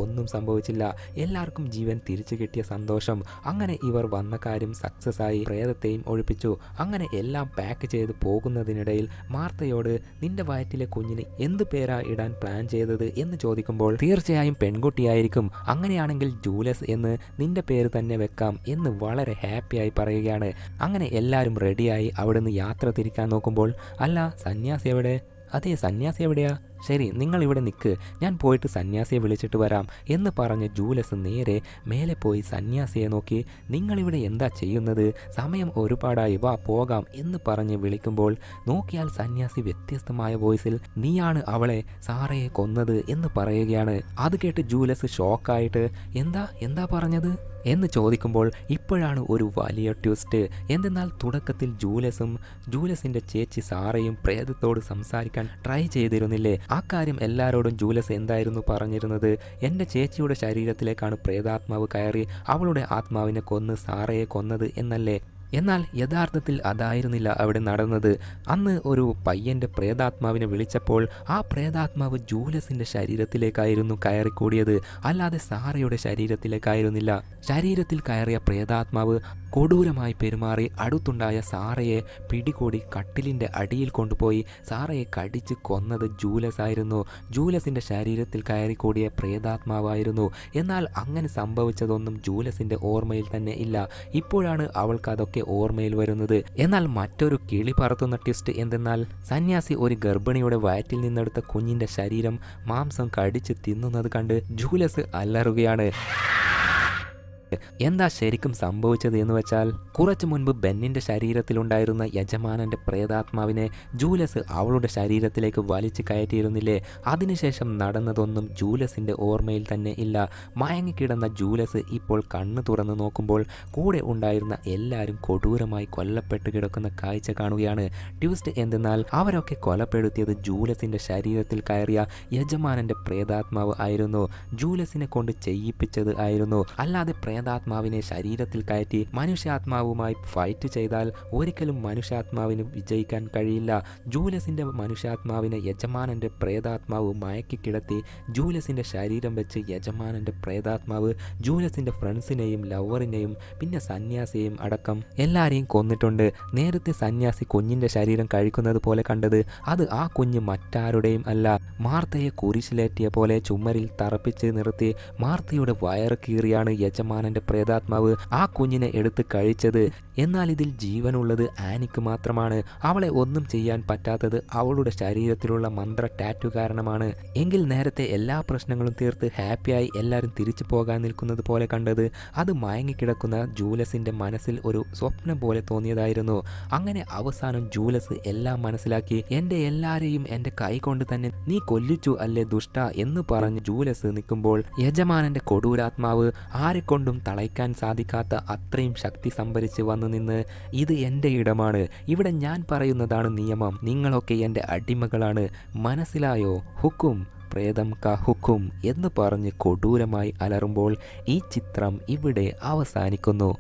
ഒന്നും സംഭവിച്ചില്ല. എല്ലാവർക്കും ജീവൻ തിരിച്ചു കിട്ടിയ സന്തോഷം. അങ്ങനെ ഇവർ വന്ന കാര്യം സക്സസ് ആയി പ്രേതത്തെയും ഒഴിപ്പിച്ചു. അങ്ങനെ എല്ലാം പാക്ക് ചെയ്ത് പോകുന്നതിനിടയിൽ മാർത്തയോട് നിന്റെ വയറ്റിലെ കുഞ്ഞിന് എന്ത് പേരാ ഇടാൻ പ്ലാൻ ചെയ്തത് എന്ന് ചോദിക്കുമ്പോൾ തീർച്ചയായും പെൺകുട്ടിയായിരിക്കും, അങ്ങനെയാണെങ്കിൽ ജൂലസ് എന്ന് നിന്റെ പേര് തന്നെ വെക്കാം എന്ന് വളരെ ഹാപ്പിയായി പറയുകയാണ്. അങ്ങനെ എല്ലാവരും റെഡിയായി അവിടുന്ന് യാത്ര തിരിക്കാൻ നോക്കുമ്പോൾ അല്ല സന്യാസി എവിടെ? അതെ സന്യാസി എവിടെയാ? ശരി, നിങ്ങൾ ഇവിടെ നിൽക്ക്, ഞാൻ പോയിട്ട് സന്യാസിയെ വിളിച്ചിട്ട് വരാം എന്ന് പറഞ്ഞ് ജൂലസ് നേരെ മേലെ പോയി സന്യാസിയെ നോക്കി, നിങ്ങളിവിടെ എന്താ ചെയ്യുന്നത്, സമയം ഒരുപാടായി, വാ പോകാം എന്ന് പറഞ്ഞ് വിളിക്കുമ്പോൾ നോക്കിയാൽ സന്യാസി വ്യത്യസ്തമായ വോയിസിൽ നീയാണ് അവളെ സാറയെ കൊന്നത് എന്ന് പറയുകയാണ്. അത് കേട്ട് ജൂലസ് ഷോക്കായിട്ട് എന്താ പറഞ്ഞത് എന്ന് ചോദിക്കുമ്പോൾ ഇപ്പോഴാണ് ഒരു വലിയ ട്വിസ്റ്റ്. എന്തെന്നാൽ തുടക്കത്തിൽ ജൂലസിന്റെ ചേച്ചി സാറയും പ്രേതത്തോട് സംസാരിക്കാൻ ട്രൈ ചെയ്തിരുന്നില്ലേ? ആ കാര്യം എല്ലാവരോടും ജൂലസ് എന്തായിരുന്നു പറഞ്ഞിരുന്നത്? എൻ്റെ ചേച്ചിയുടെ ശരീരത്തിലേക്കാണ് പ്രേതാത്മാവ് കയറി അവളുടെ ആത്മാവിനെ കൊന്ന് സാറയെ കൊന്നത് എന്നല്ലേ? എന്നാൽ യഥാർത്ഥത്തിൽ അതായിരുന്നില്ല അവിടെ നടന്നത്. അന്ന് ഒരു പയ്യൻ്റെ പ്രേതാത്മാവിനെ വിളിച്ചപ്പോൾ ആ പ്രേതാത്മാവ് ജൂലസിൻ്റെ ശരീരത്തിലേക്കായിരുന്നു കയറിക്കൂടിയത്, അല്ലാതെ സാറയുടെ ശരീരത്തിലേക്കായിരുന്നില്ല. ശരീരത്തിൽ കയറിയ പ്രേതാത്മാവ് കൊടൂരമായി പെരുമാറി അടുത്തുണ്ടായ സാറയെ പിടികൂടി കട്ടിലിൻ്റെ അടിയിൽ കൊണ്ടുപോയി സാറയെ കടിച്ച് കൊന്നത് ജൂലസ് ആയിരുന്നു. ജൂലസിൻ്റെ ശരീരത്തിൽ കയറിക്കൂടിയ പ്രേതാത്മാവായിരുന്നു. എന്നാൽ അങ്ങനെ സംഭവിച്ചതൊന്നും ജൂലസിൻ്റെ ഓർമ്മയിൽ തന്നെ ഇല്ല. ഇപ്പോഴാണ് അവൾക്ക് അതൊക്കെ ഓർമ്മയിൽ വരുന്നത്. എന്നാൽ മറ്റൊരു കിളി പറത്തുന്ന ട്വിസ്റ്റ് എന്തെന്നാൽ സന്യാസി ഒരു ഗർഭിണിയുടെ വയറ്റിൽ നിന്നെടുത്ത കുഞ്ഞിൻ്റെ ശരീരം മാംസം കടിച്ച് തിന്നുന്നത് കണ്ട് ജൂലസ് അലറുകയാണ്. എന്താ ശരിക്കും സംഭവിച്ചത് എന്ന് വെച്ചാൽ കുറച്ചു മുൻപ് ബെന്നിൻ്റെ ശരീരത്തിലുണ്ടായിരുന്ന യജമാനൻ്റെ പ്രേതാത്മാവിനെ ജൂലസ് അവളുടെ ശരീരത്തിലേക്ക് വലിച്ചു കയറ്റിയിരുന്നില്ലേ? അതിനുശേഷം നടന്നതൊന്നും ജൂലസിൻ്റെ ഓർമ്മയിൽ തന്നെ ഇല്ല. മയങ്ങിക്കിടന്ന ജൂലസ് ഇപ്പോൾ കണ്ണു തുറന്ന് നോക്കുമ്പോൾ കൂടെ ഉണ്ടായിരുന്ന എല്ലാവരും കൊടൂരമായി കൊല്ലപ്പെട്ട് കിടക്കുന്ന കാഴ്ച കാണുകയാണ്. ട്വിസ്റ്റ് എന്തെന്നാൽ അവരൊക്കെ കൊലപ്പെടുത്തിയത് ജൂലസിൻ്റെ ശരീരത്തിൽ കയറിയ യജമാനൻ്റെ പ്രേതാത്മാവ് ആയിരുന്നു. ജൂലസിനെ കൊണ്ട് ചെയ്യിപ്പിച്ചത് ആയിരുന്നു. അല്ലാതെ പ്രേതാത്മാവിനെ ശരീരത്തിൽ കയറ്റി മനുഷ്യാത്മാവുമായി ഫൈറ്റ് ചെയ്താൽ ഒരിക്കലും മനുഷ്യാത്മാവിന് വിജയിക്കാൻ കഴിയില്ല. ജൂലസിൻ്റെ മനുഷ്യാത്മാവിനെ യജമാനൻ്റെ പ്രേതാത്മാവ് മയക്കി കിടത്തി ജൂലസിൻ്റെ ശരീരം വെച്ച് യജമാനൻ്റെ പ്രേതാത്മാവ് ജൂലസിൻ്റെ ഫ്രണ്ട്സിനെയും ലവറിനെയും പിന്നെ സന്യാസിയെയും അടക്കം എല്ലാവരെയും കൊന്നിട്ടുണ്ട്. നേരത്തെ സന്യാസി കുഞ്ഞിൻ്റെ ശരീരം കഴിക്കുന്നത് പോലെ കണ്ടത് അത് ആ കുഞ്ഞ് മറ്റാരുടെയും അല്ല, മാർത്തയെ കുരിശിലേറ്റിയ പോലെ ചുമരിൽ തറപ്പിച്ച് നിർത്തി മാർത്തയുടെ വയറ് കീറിയാണ് യജമാനൻ്റെ പ്രേതാത്മാവ് ആ കുഞ്ഞിനെ എടുത്ത് കഴിച്ചത്. എന്നാൽ ഇതിൽ ജീവനുള്ളത് ആനിക്ക് മാത്രമാണ്. അവളെ ഒന്നും ചെയ്യാൻ പറ്റാത്തത് അവളുടെ ശരീരത്തിലുള്ള മന്ത്ര ടാറ്റു കാരണമാണ്. എങ്കിൽ നേരത്തെ എല്ലാ പ്രശ്നങ്ങളും തീർത്ത് ഹാപ്പിയായി എല്ലാവരും തിരിച്ചു പോകാൻ നിൽക്കുന്നത് പോലെ കണ്ടത് അത് മയങ്ങിക്കിടക്കുന്ന ജൂലസിൻ്റെ മനസ്സിൽ ഒരു സ്വപ്നം പോലെ തോന്നിയതായിരുന്നു. അങ്ങനെ അവസാനം ജൂലസ് എല്ലാം മനസ്സിലാക്കി. എൻ്റെ എല്ലാവരെയും എൻ്റെ കൈ കൊണ്ട് തന്നെ നീ കൊല്ലിച്ചു അല്ലേ ദുഷ്ട എന്ന് പറഞ്ഞ് ജൂലസ് നിൽക്കുമ്പോൾ യജമാനൻ്റെ കൊടൂരാത്മാവ് ആരെക്കൊണ്ടും തളയ്ക്കാൻ സാധിക്കാത്ത അത്രയും ശക്തി സംഭരിച്ച് വന്നു നിന്ന് ഇത് എൻ്റെ ഇടമാണ്, ഇവിടെ ഞാൻ പറയുന്നതാണ് നിയമം, നിങ്ങളൊക്കെ എൻ്റെ അടിമകളാണ്, മനസ്സിലായോ? ഹുക്കും പ്രേതം ക ഹുക്കും എന്ന് പറഞ്ഞ് കൊടൂരമായി അലറുമ്പോൾ ഈ ചിത്രം ഇവിടെ അവസാനിക്കുന്നു.